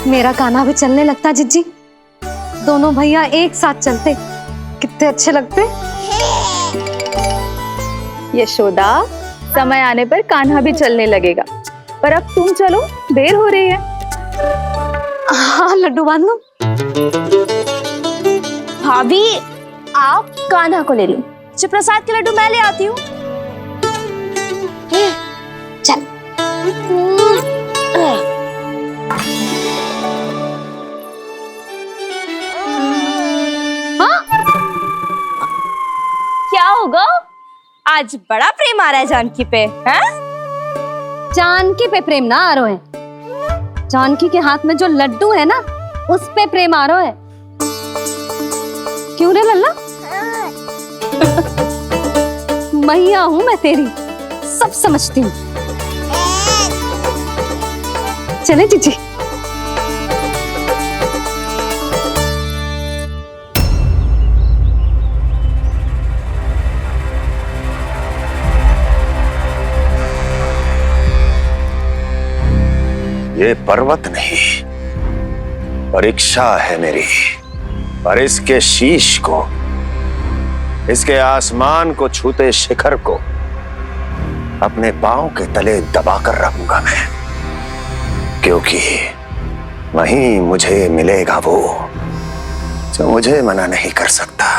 मेरा कान्हा भी चलने लगता जिज्जी। दोनों भैया एक साथ चलते कितने अच्छे लगते। यशोदा, समय आने पर कान्हा भी चलने लगेगा, पर अब तुम चलो, देर हो रही है। हाँ, लड्डू बांध लो। भाभी, आप कान्हा को ले लो, प्रसाद के लड्डू मैं ले आती हूँ। चल। क्या होगा? आज बड़ा प्रेम आ रहा है जानकी पे, हैं? जानकी पे प्रेम ना आ रहा है, जानकी के हाथ में जो लड्डू है ना, उस पे प्रेम आ रहा है। क्यों रे लल्ला? मैया हूं मैं तेरी, सब समझती हूँ। चले जीजी। ये पर्वत नहीं, परीक्षा है मेरी। पर इसके शीश को, इसके आसमान को छूते शिखर को अपने पांव के तले दबाकर रखूंगा मैं, क्योंकि वहीं मुझे मिलेगा वो जो मुझे मना नहीं कर सकता।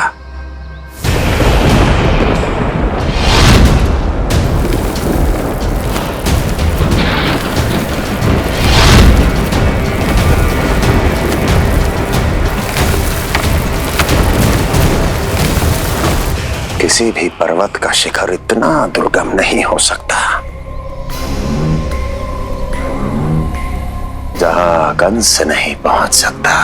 किसी भी पर्वत का शिखर इतना दुर्गम नहीं हो सकता जहां कंस नहीं पहुंच सकता।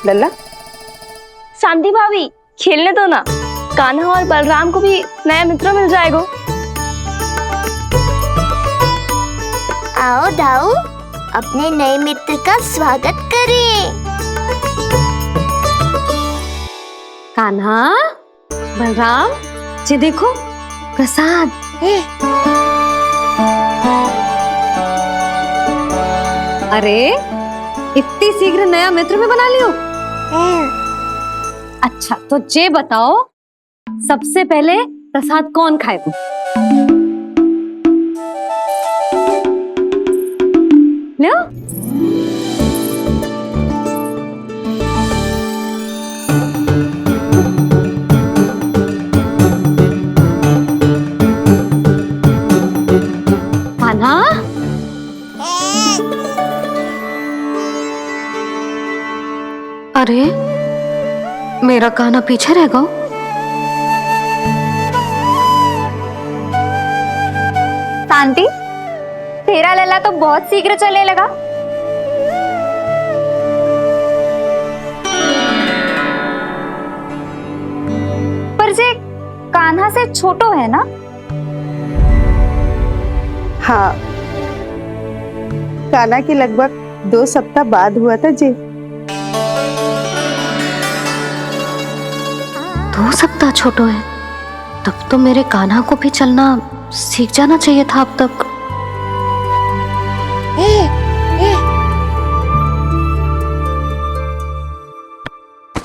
लल्ला। शांति भाभी, खेलने दो ना, कान्हा और बलराम को भी नया मित्र मिल जाएगा। आओ दाऊ, अपने नए मित्र का स्वागत करें। कान्हा, बलराम, ये देखो प्रसाद। अरे इतनी शीघ्र नया मित्र भी बना लियो? अच्छा तो ये बताओ, सबसे पहले प्रसाद कौन खाएगा? लो। कान्हा, अरे मेरा कान्हा पीछे रह गया। शांति, तेरा लल्ला तो बहुत शीघ्र चलने लगा। पर जे कान्हा से छोटो है ना? हाँ, कान्हा की लगभग 2 सप्ताह बाद हुआ था जी। 2 सप्ताह छोटो है, तब तो मेरे कान्हा को भी चलना सीख जाना चाहिए था अब तक।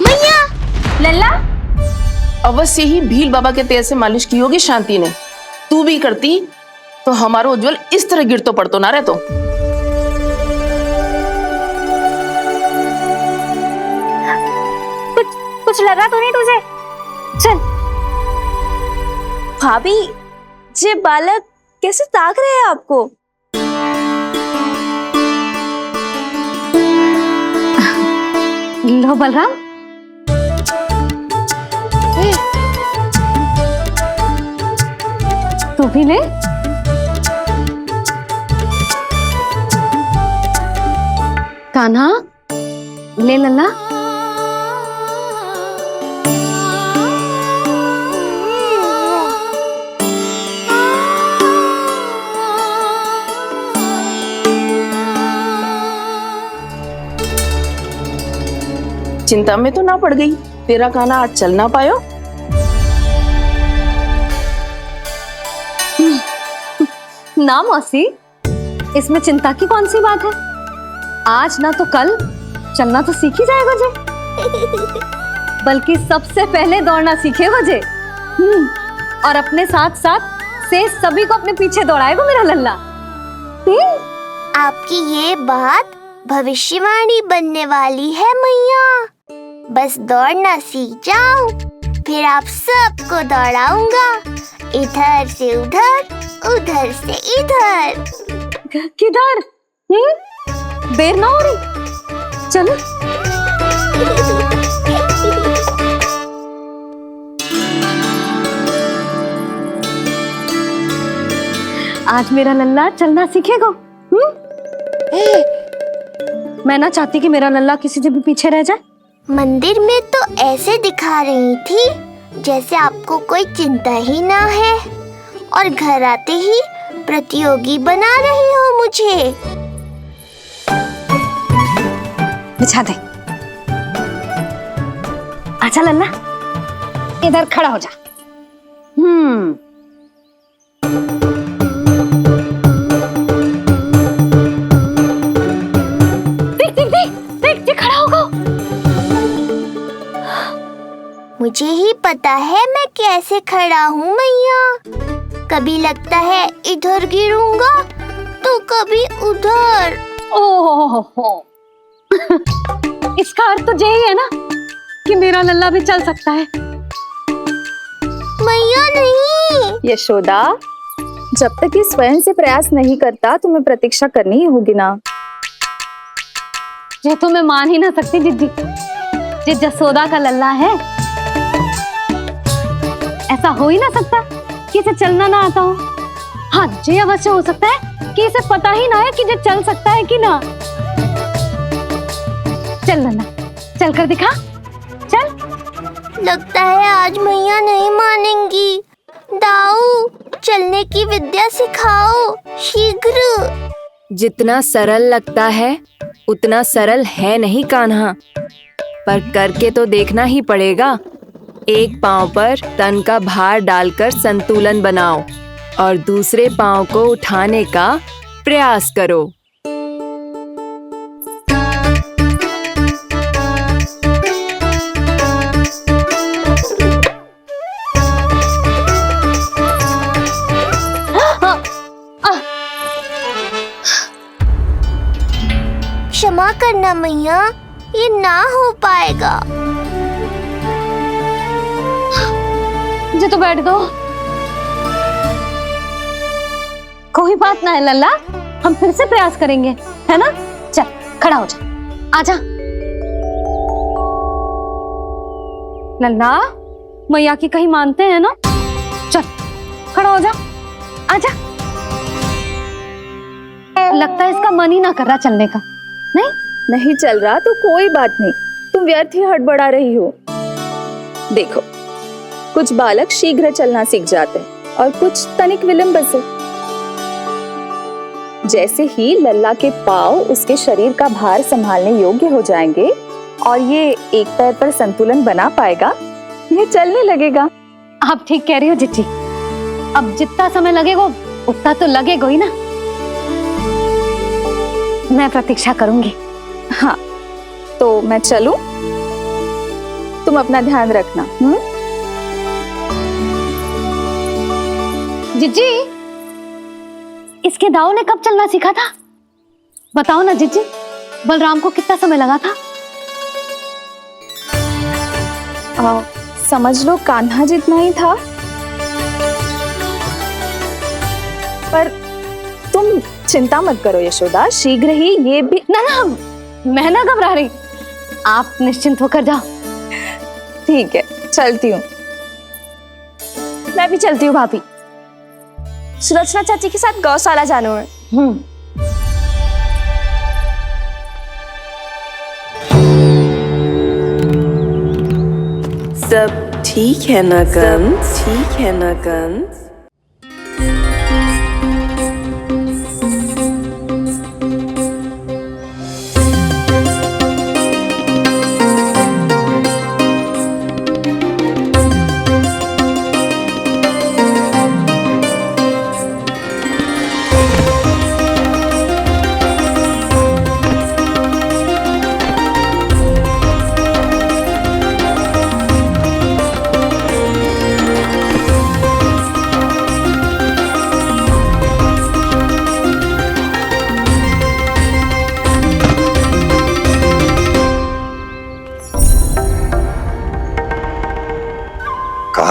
मैया, लल्ला, अवश्य ही भील बाबा के तेल से मालिश की होगी शांति ने। तू भी करती तो हमारा उज्जवल इस तरह गिर तो पड़तो ना रहे तो। कुछ लगा तो नहीं तुझे? चल। भाभी, ये बालक कैसे ताक रहे हैं आपको? लो बलराम। तू भी ले। कान्हा, ले लल्ला। चिंता में तो ना पड़ गई, तेरा कान्हा आज चल ना पायो। ना मौसी, इसमें चिंता की कौन सी बात है? आज ना तो कल चलना तो सीख ही जाएगा जे। बल्कि सबसे पहले दौड़ना सीखेगा जे। और अपने साथ साथ से सभी को अपने पीछे दौड़ाएगा मेरा लल्ला। आपकी ये बात भविष्यवाणी बनने वाली है मैया। बस दौड़ना सीख जाऊं, फिर आप सबको दौड़ाऊंगा, इधर से उधर, उधर से इधर। किधर? देर ना हो रही, चलो। आज मेरा लल्ला चलना सीखेगा। मैं ना चाहती कि मेरा लल्ला किसी से भी पीछे रह जाए। मंदिर में तो ऐसे दिखा रही थी जैसे आपको कोई चिंता ही ना है, और घर आते ही प्रतियोगी बना रही हो मुझे। बिछा दे। आजा लल्ला, इधर खड़ा हो जा। देख खड़ा होगा। मुझे ही पता है मैं कैसे खड़ा हूँ मैया। कभी लगता है इधर गिरूंगा तो कभी उधर। ओह, इसका अर्थ तो यही है ना कि मेरा लल्ला भी चल सकता है। मैया नहीं। यशोदा, जब तक ये स्वयं से प्रयास नहीं करता तुम्हें प्रतीक्षा करनी ही होगी ना। ये तो मैं मान ही ना सकती जिद्दी, ये जसोदा का लल्ला है। ऐसा हो ही ना सकता कि इसे चलना ना आता हो। हाँ, ये अवश्य हो सकता है कि इसे पता ही ना है कि ये चल सकता है कि ना। चल लल्ला, चल कर दिखा, चल। लगता है आज मैया नहीं मानेंगी। दाऊ, चलने की विद्या सिखाओ शीघ्र। जितना सरल लगता है उतना सरल है नहीं कान्हा, पर करके तो देखना ही पड़ेगा। एक पांव पर तन का भार डालकर संतुलन बनाओ और दूसरे पांव को उठाने का प्रयास करो। क्षमा करना मैया, ये ना हो पाएगा। मुझे तो बैठ दो। कोई बात ना है लल्ला, हम फिर से प्रयास करेंगे, है ना? चल खड़ा हो जा, आजा। लल्ला, मैया की कहीं मानते हैं ना? चल खड़ा हो जा, आजा। लगता है इसका मन ही ना कर रहा चलने का। नहीं चल रहा तो कोई बात नहीं, तुम व्यर्थ ही हड़बड़ा रही हो। देखो, कुछ बालक शीघ्र चलना सीख जाते हैं और कुछ तनिक विलंब से। जैसे ही लल्ला के पांव उसके शरीर का भार संभालने योग्य हो जाएंगे और ये एक पैर पर संतुलन बना पाएगा, ये चलने लगेगा। आप ठीक कह रही हो जिज्जी। अब जितना समय लगेगा उतना तो लगेगा ही ना। मैं प्रतीक्षा करूंगी। हाँ, तो मैं चलूं? तुम अपना ध्यान रखना। जिज्जी, इसके दाऊ ने कब चलना सीखा था? बताओ ना जिज्जी। बलराम को कितना समय लगा था? समझ लो कान्हा जितना ही था। पर तुम चिंता मत करो यशोदा, शीघ्र ही ये भी। ना, मैं ना घबरा रही, आप निश्चिंत होकर जाओ। ठीक है, चलती हूँ। मैं भी चलती हूँ भाभी। सुलक्षणा चाची के साथ गौशाला जाना है। सब ठीक है ना कंस? ठीक है ना कंस?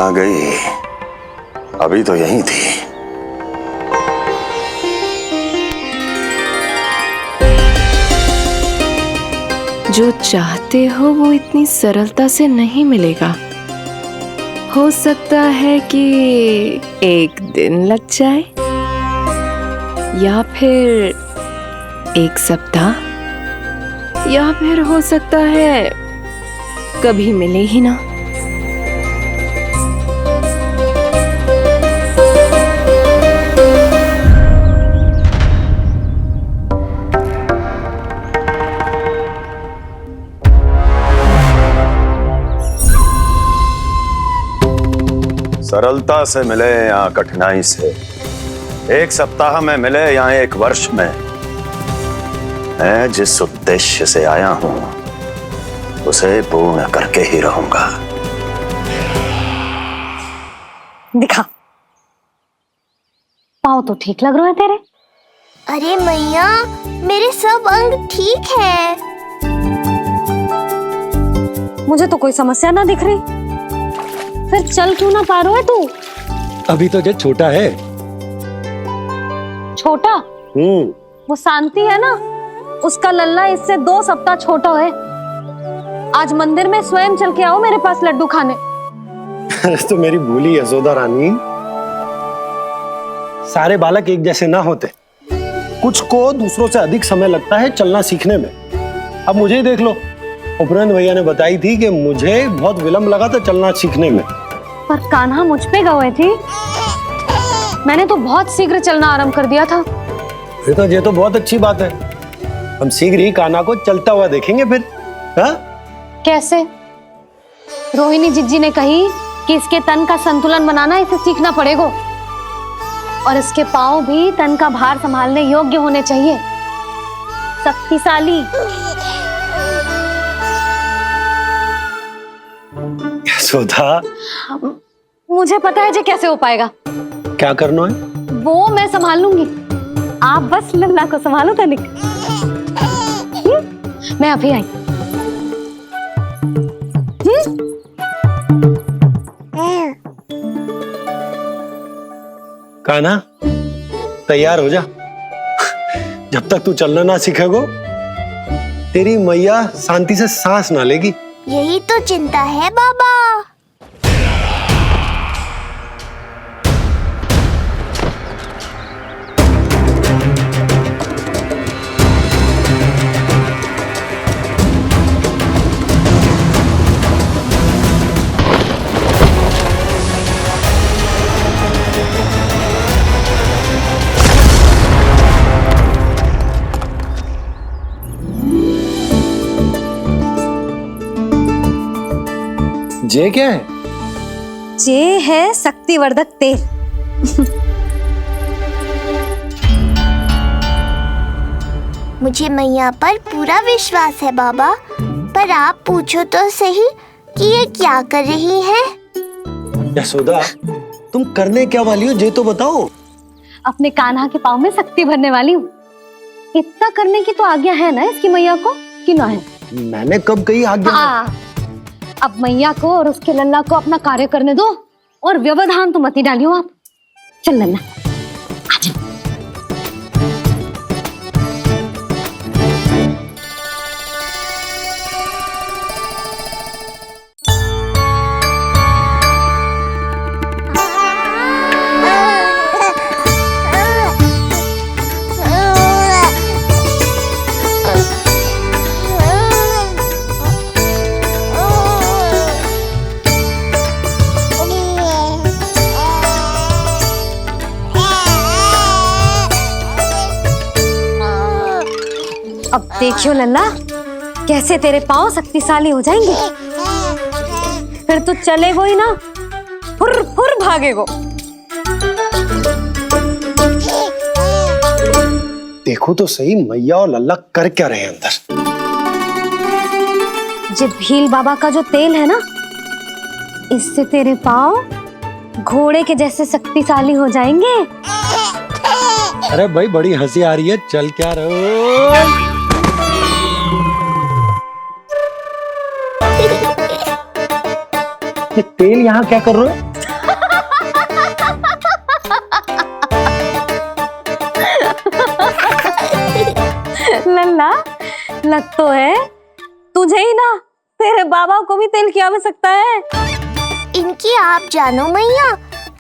कहाँ गई? अभी तो यहीं थी। जो चाहते हो वो इतनी सरलता से नहीं मिलेगा। हो सकता है कि एक दिन लग जाए या फिर एक सप्ताह, या फिर हो सकता है कभी मिले ही ना। सरलता से मिले या कठिनाई से, एक सप्ताह में मिले या एक वर्ष में, मैं जिस उद्देश्य से आया हूं उसे पूर्ण करके ही रहूंगा। दिखा, पाँव तो ठीक लग रहे हैं तेरे। अरे मैया, मेरे सब अंग ठीक है। मुझे तो कोई समस्या ना दिख रही। फिर चल क्यों ना पा रहा है तू? अभी तो जो छोटा है। छोटा? वो शांति है ना, उसका लल्ला इससे 2 सप्ताह छोटा है। आज मंदिर में स्वयं चल के आओ मेरे पास लड्डू खाने। तो मेरी भूली यशोदा रानी, सारे बालक एक जैसे ना होते। कुछ को दूसरों से अधिक समय लगता है चलना सीखने में। अब मुझे ही देख लो, उपरांत भैया ने बताई थी कि मुझे बहुत विलंब लगा था चलना सीखने में। पर कान्हा मुझ पे गए थी, मैंने तो बहुत शीघ्र चलना आरंभ कर दिया था। फिर तो ये तो बहुत अच्छी बात है। हम शीघ्र ही कान्हा को चलता हुआ देखेंगे फिर। हाँ? कैसे? रोहिणी जिज्जी ने कही कि इसके तन का संतुलन बनाना इसे सीखना पड़ेगा, और इसके पांव भी तन का भार संभालने योग्य होने चाहिए, शक्तिशाली। यशोदा, मुझे पता है जी कैसे हो पाएगा। क्या करना है? वो मैं संभाल लूंगी, आप बस लल्ला को संभालो तनिक। मैं अभी आई। कान्हा, तैयार हो जा। जब तक तू चलना ना सीखेगो, तेरी मैया शांति से सांस ना लेगी। यही तो चिंता है बाबा। जे क्या है? जे है शक्तिवर्धक तेल। मुझे मैया पर पूरा विश्वास है बाबा, पर आप पूछो तो सही कि ये क्या कर रही है। यशोदा, तुम करने क्या वाली हो, ये तो बताओ। अपने कान्हा के पाँव में शक्ति भरने वाली हूँ। इतना करने की तो आज्ञा है ना इसकी मैया को, कि ना है? मैंने कब कही आज्ञा? अब मैया को और उसके लल्ला को अपना कार्य करने दो, और व्यवधान तो मत ही डालियो आप। चल लल्ला, आजा। अब देखियो लल्ला, कैसे तेरे पांव शक्तिशाली हो जाएंगे। फिर तू चलेगो ही ना, फुर फुर भागेगो। देखो तो सही, मैया और लल्ला कर क्या रहे हैं अंदर। जो भील बाबा का जो तेल है ना, इससे तेरे पांव घोड़े के जैसे शक्तिशाली हो जाएंगे। अरे भाई, बड़ी हंसी आ रही है, चल क्या रहो। ये तेल यहाँ क्या कर रहे हो? गलत तो है, तुझे ही ना तेरे बाबा को भी तेल की आवश्यकता है। इनकी आप जानो मैया,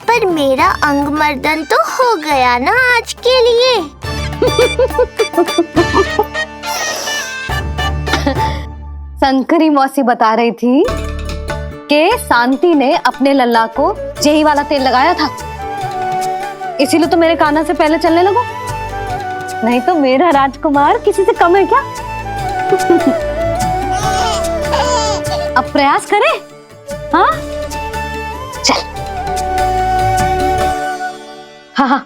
पर मेरा अंग मर्दन तो हो गया ना आज के लिए। शंकरी मौसी बता रही थी कि शांति ने अपने लल्ला को यही वाला तेल लगाया था, इसीलिए तो मेरे कान्हा से पहले चलने लगो, नहीं तो मेरा राजकुमार किसी से कम है क्या? अब प्रयास करें, हाँ? चल, हाँ,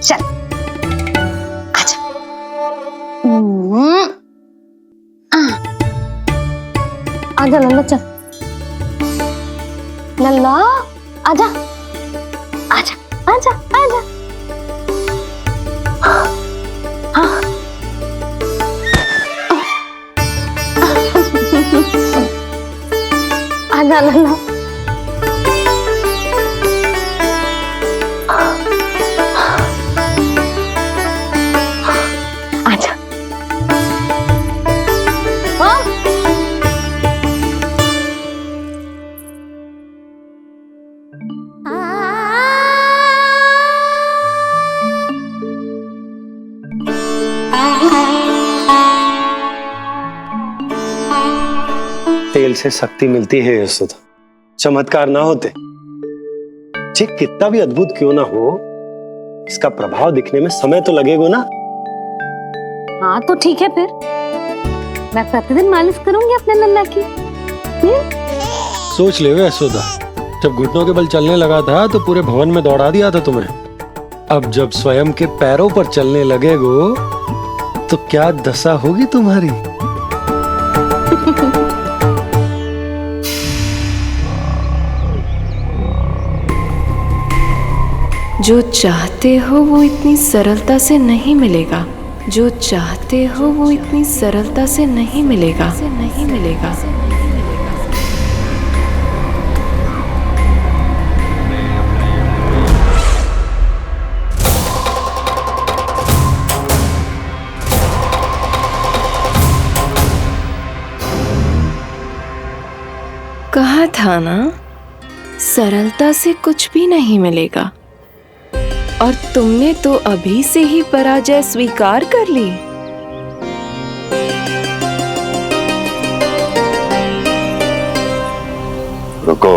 चल, आजा। आजा लल्ला, चल लल्ला, आजा आजा आजा आजा। हाँ। आजा लल्ला। आजा। हाँ। तेल से शक्ति मिलती है यशोदा, चमत्कार ना होते, जे कितना भी अद्भुत क्यों ना हो, इसका प्रभाव दिखने में समय तो लगेगा ना। हाँ तो ठीक है, फिर मैं प्रतिदिन मालिश करूंगी अपने लल्ला की। सोच ले यशोदा, जब घुटनों के बल चलने लगा था तो पूरे भवन में दौड़ा दिया था तुम्हें, अब जब स्वयं के पैरों पर चलने लगेगो तो क्या दशा होगी तुम्हारी। जो चाहते हो वो इतनी सरलता से नहीं मिलेगा, जो चाहते हो वो इतनी सरलता से नहीं मिलेगा, नहीं मिलेगा। कहा था ना, सरलता से कुछ भी नहीं मिलेगा, और तुमने तो अभी से ही पराजय स्वीकार कर ली। रुको,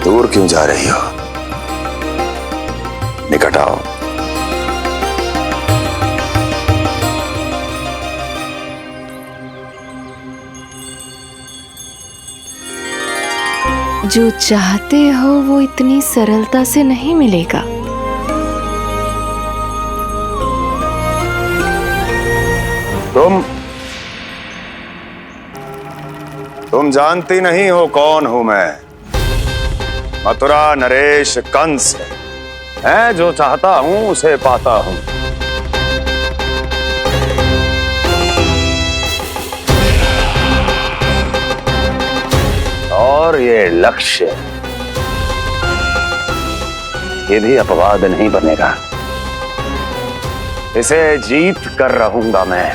दूर क्यों जा रही हो? निकट आओ। जो चाहते हो वो इतनी सरलता से नहीं मिलेगा। तुम जानती नहीं हो कौन हूं मैं। मथुरा नरेश कंस है, जो चाहता हूं उसे पाता हूं। और ये लक्ष्य, ये भी अपवाद नहीं बनेगा। इसे जीत कर रहूंगा मैं।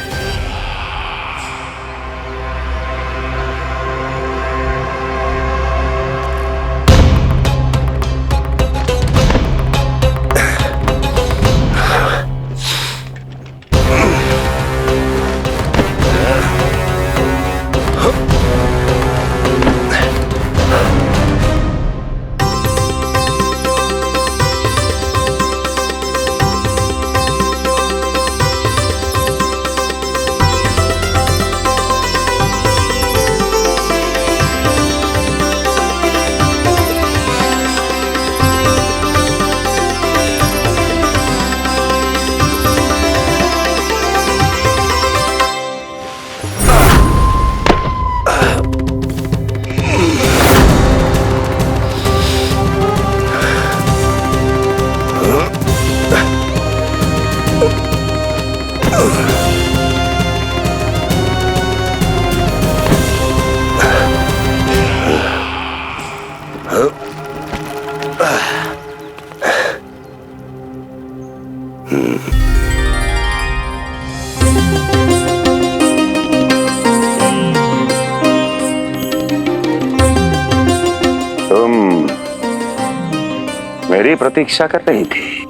मेरी प्रतीक्षा कर रही थी।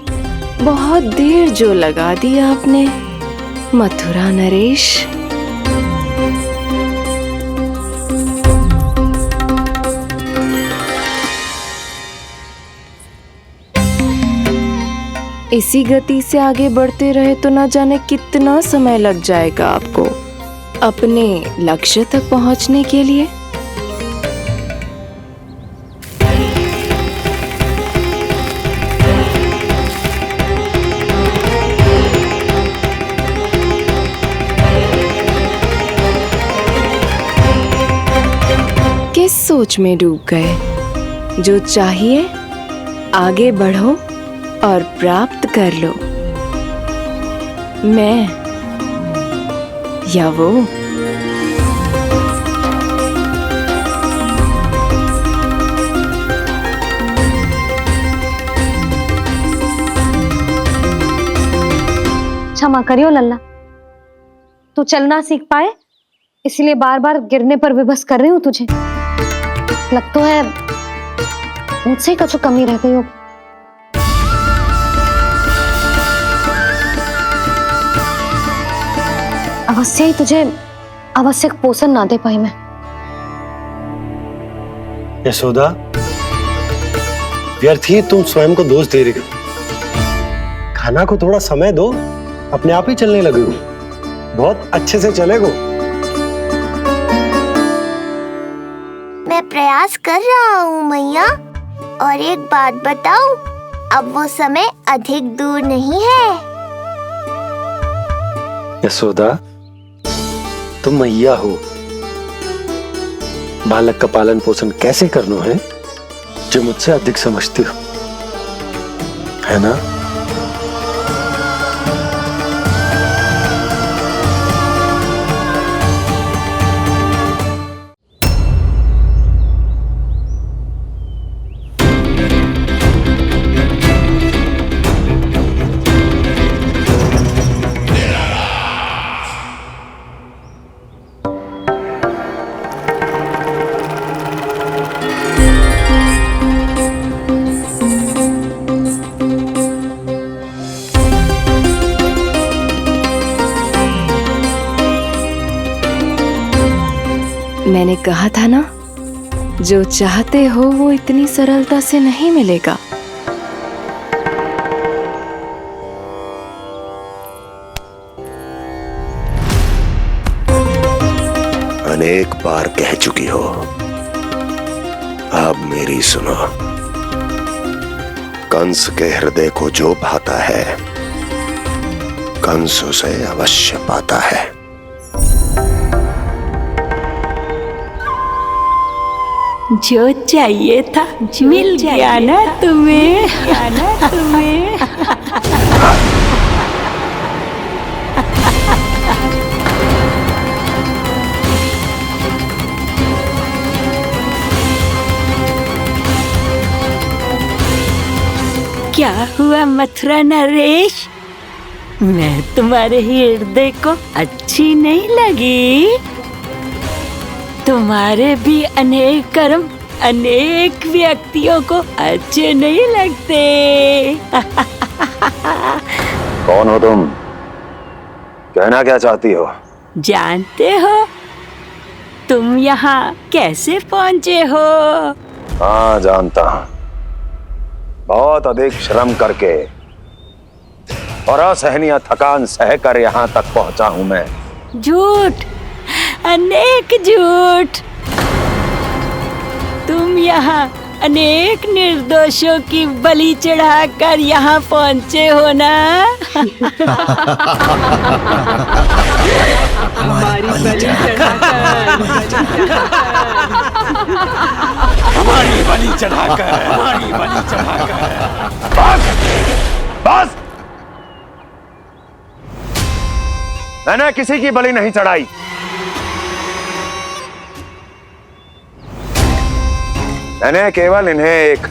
बहुत देर जो लगा दी आपने मथुरा नरेश। इसी गति से आगे बढ़ते रहे तो ना जाने कितना समय लग जाएगा आपको अपने लक्ष्य तक पहुंचने के लिए। किस सोच में डूब गए? जो चाहिए आगे बढ़ो और प्राप्त कर लो। मैं या वो? क्षमा करियो लल्ला, तू चलना सीख पाए इसलिए बार बार गिरने पर विवश कर रही हूँ तुझे। लगता है मुझसे ही कुछ कमी रह गई हो। अवश्य ही तुझे आवश्यक पोषण ना दे पाई मैं। यशोदा, व्यर्थ ही तुम स्वयं को दोष दे रही हो। खाना को थोड़ा समय दो, अपने आप ही चलने लगेगो, बहुत अच्छे से चलेगो। मैं प्रयास कर रहा हूँ मैया, और एक बात बताऊं, अब वो समय अधिक दूर नहीं है। यशोदा, तुम मैया हो, बालक का पालन पोषण कैसे करना है जो मुझसे अधिक समझती हो, है ना? मैंने कहा था ना, जो चाहते हो वो इतनी सरलता से नहीं मिलेगा। अनेक बार कह चुकी हो, अब मेरी सुनो। कंस के हृदय को जो भाता है, कंस उसे अवश्य पाता है। जो चाहिए था मिल गया ना तुम्हें। क्या हुआ मथुरा नरेश, मैं तुम्हारे हृदय को अच्छी नहीं लगी? तुम्हारे भी अनेक कर्म अनेक व्यक्तियों को अच्छे नहीं लगते। कौन हो तुम? कहना क्या चाहती हो? जानते हो तुम यहाँ कैसे पहुँचे हो? हाँ जानता हूँ, बहुत अधिक श्रम करके और असहनीय थकान सहकर यहाँ तक पहुँचा हूँ मैं। झूठ, अनेक झूठ। तुम यहाँ अनेक निर्दोषों की बलि चढ़ाकर यहाँ पहुँचे हो ना? हमारी बलि चढ़ाकर, हमारी बलि चढ़ाकर। बस, बस। मैंने किसी की बलि नहीं चढ़ाई। मैंने केवल इन्हें एक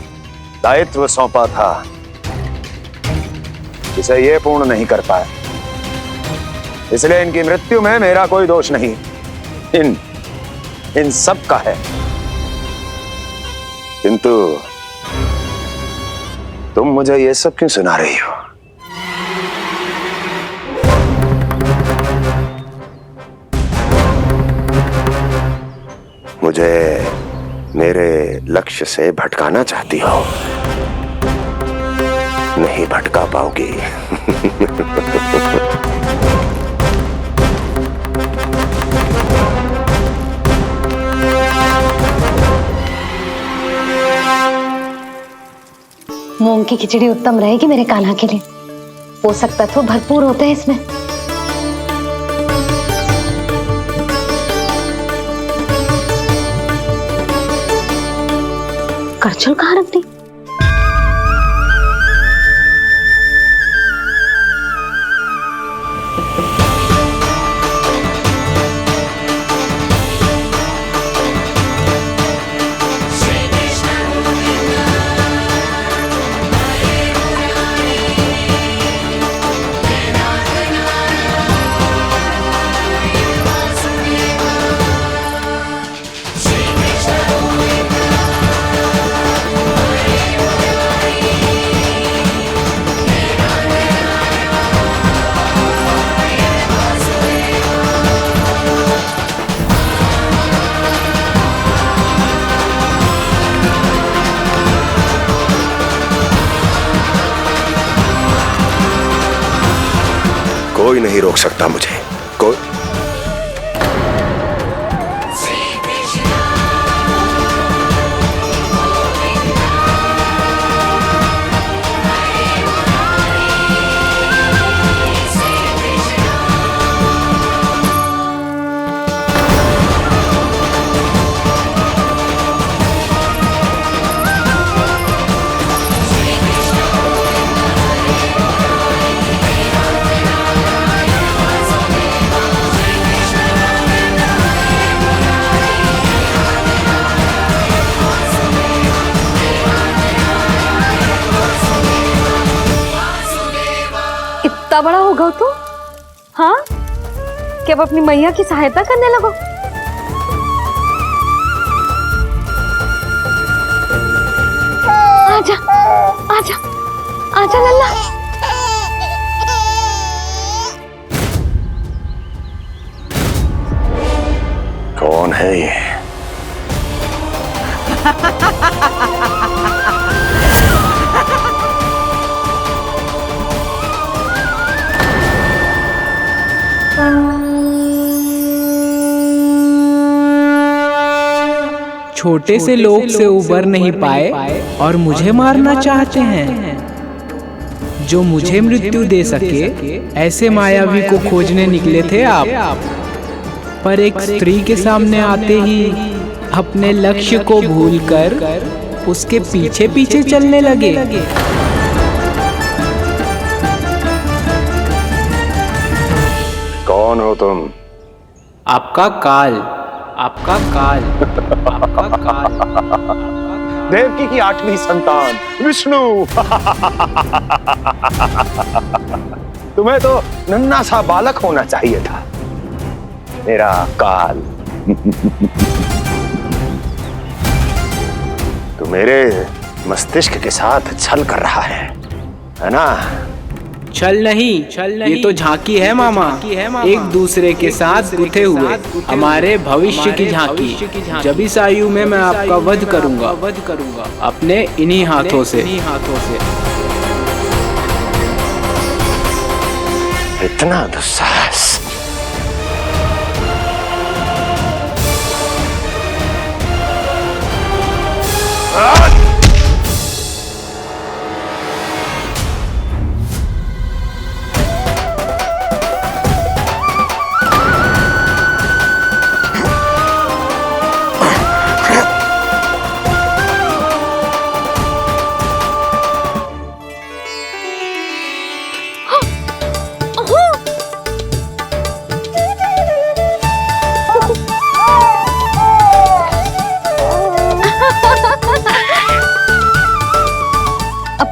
दायित्व सौंपा था जिसे ये पूर्ण नहीं कर पाए, इसलिए इनकी मृत्यु में मेरा कोई दोष नहीं, इन सब का है। किंतु तुम मुझे ये सब क्यों सुना रही हो? मुझे मेरे लक्ष्य से भटकाना चाहती हो? नहीं भटका पाओगी। मूंग की खिचड़ी उत्तम रहेगी मेरे कान्हा के लिए। पोषक तत्व भरपूर होते हैं इसमें। करछुल कहाँ रख दी? कोई नहीं रोक सकता मुझे, कोई। इतना बड़ा हो गया तू? हाँ, कि अब अपनी मैया की सहायता करने लगो। आजा, आजा, आजा लल्ला। कौन है ये? छोटे से लोग से उबर नहीं पाए और मुझे मारना चाहते हैं। जो मुझे मृत्यु दे सके ऐसे मायावी को खोजने निकले थे आप, पर एक स्त्री के सामने आते ही अपने लक्ष्य को भूलकर उसके पीछे पीछे चलने लगे। कौन हो तुम? आपका काल, आपका काल, आपका काल। देवकी की 8वीं संतान विष्णु। तुम्हें तो नन्हा सा बालक होना चाहिए था। मेरा काल। तू मेरे मस्तिष्क के साथ छल कर रहा है ना? छल नहीं, ये तो झांकी है मामा। एक दूसरे के साथ गुथे हुए हमारे भविष्य की झांकी। जब इस आयु में मैं आपका वध करूंगा अपने इन्हीं हाथों से। इतना दुस्साहस?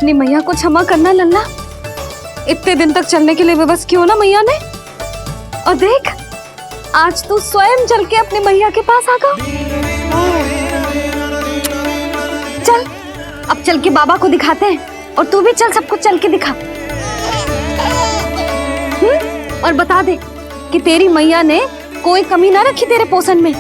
अपनी मैया को क्षमा करना लल्ला। इतने दिन तक चलने के लिए विवश क्यों ना मैया ने। और देख, आज तू स्वयं चल के अपनी मैया के पास आ गया। चल, अब चल के बाबा को दिखाते हैं। और तू भी चल, सबको चल के दिखा। और बता दे कि तेरी मैया ने कोई कमी ना रखी तेरे पोषण में।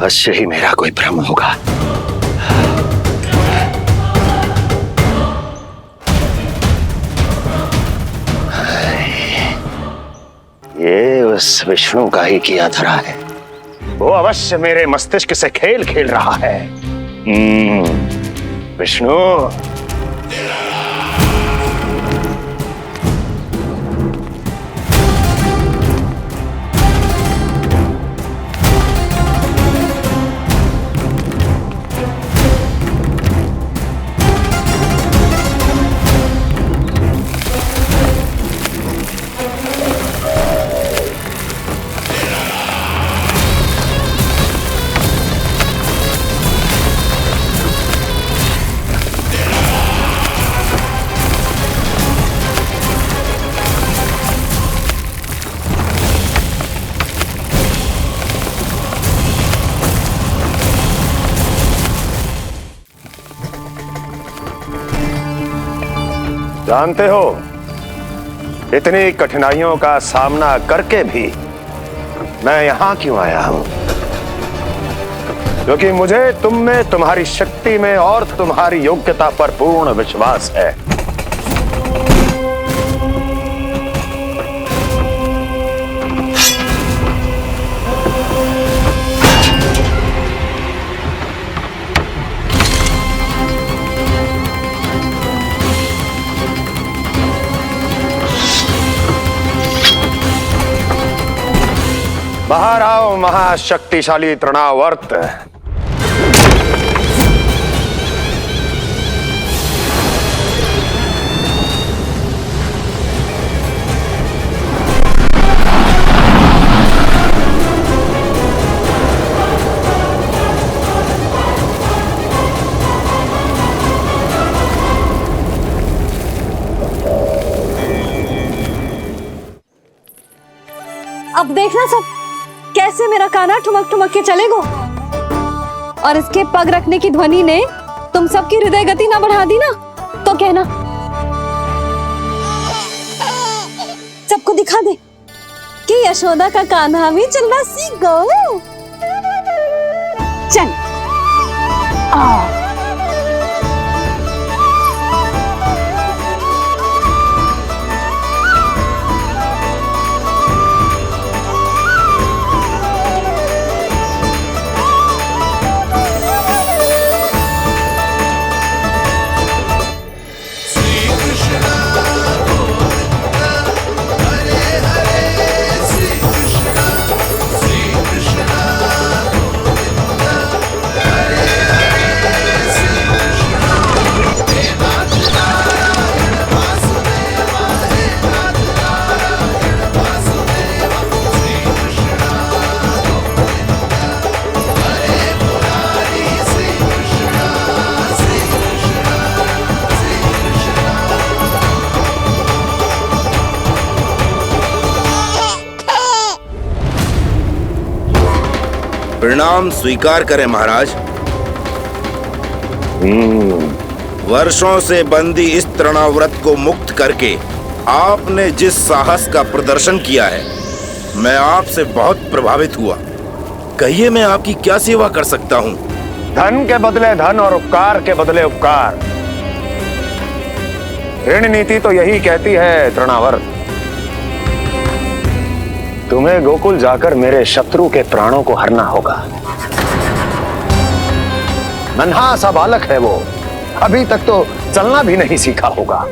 अवश्य ही मेरा कोई भ्रम होगा। ये उस विष्णु का ही किया धरा है। वो अवश्य मेरे मस्तिष्क से खेल खेल रहा है। विष्णु, जानते हो, इतनी कठिनाइयों का सामना करके भी मैं यहां क्यों आया हूं? क्योंकि मुझे तुम में, तुम्हारी शक्ति में और तुम्हारी योग्यता पर पूर्ण विश्वास है। बाहर आओ महाशक्तिशाली तृणावर्त। अब देखना सब कैसे मेरा कान्हा ठुमक ठुमक के चलेगा। और इसके पग रखने की ध्वनि ने तुम सबकी हृदय गति ना बढ़ा दी ना, तो कहना। सबको दिखा दे कि यशोदा का कान्हा भी चलना सीख गो। चल प्रणाम स्वीकार करें महाराज। वर्षों से बंदी इस तृणाव्रत को मुक्त करके आपने जिस साहस का प्रदर्शन किया है, मैं आपसे बहुत प्रभावित हुआ। कहिए मैं आपकी क्या सेवा कर सकता हूं? धन के बदले धन और उपकार के बदले उपकार। ऋण नीति तो यही कहती है तृणावर्त। तुम्हें गोकुल जाकर मेरे शत्रु के प्राणों को हरना होगा। नन्हा सा बालक है वो, अभी तक तो चलना भी नहीं सीखा होगा।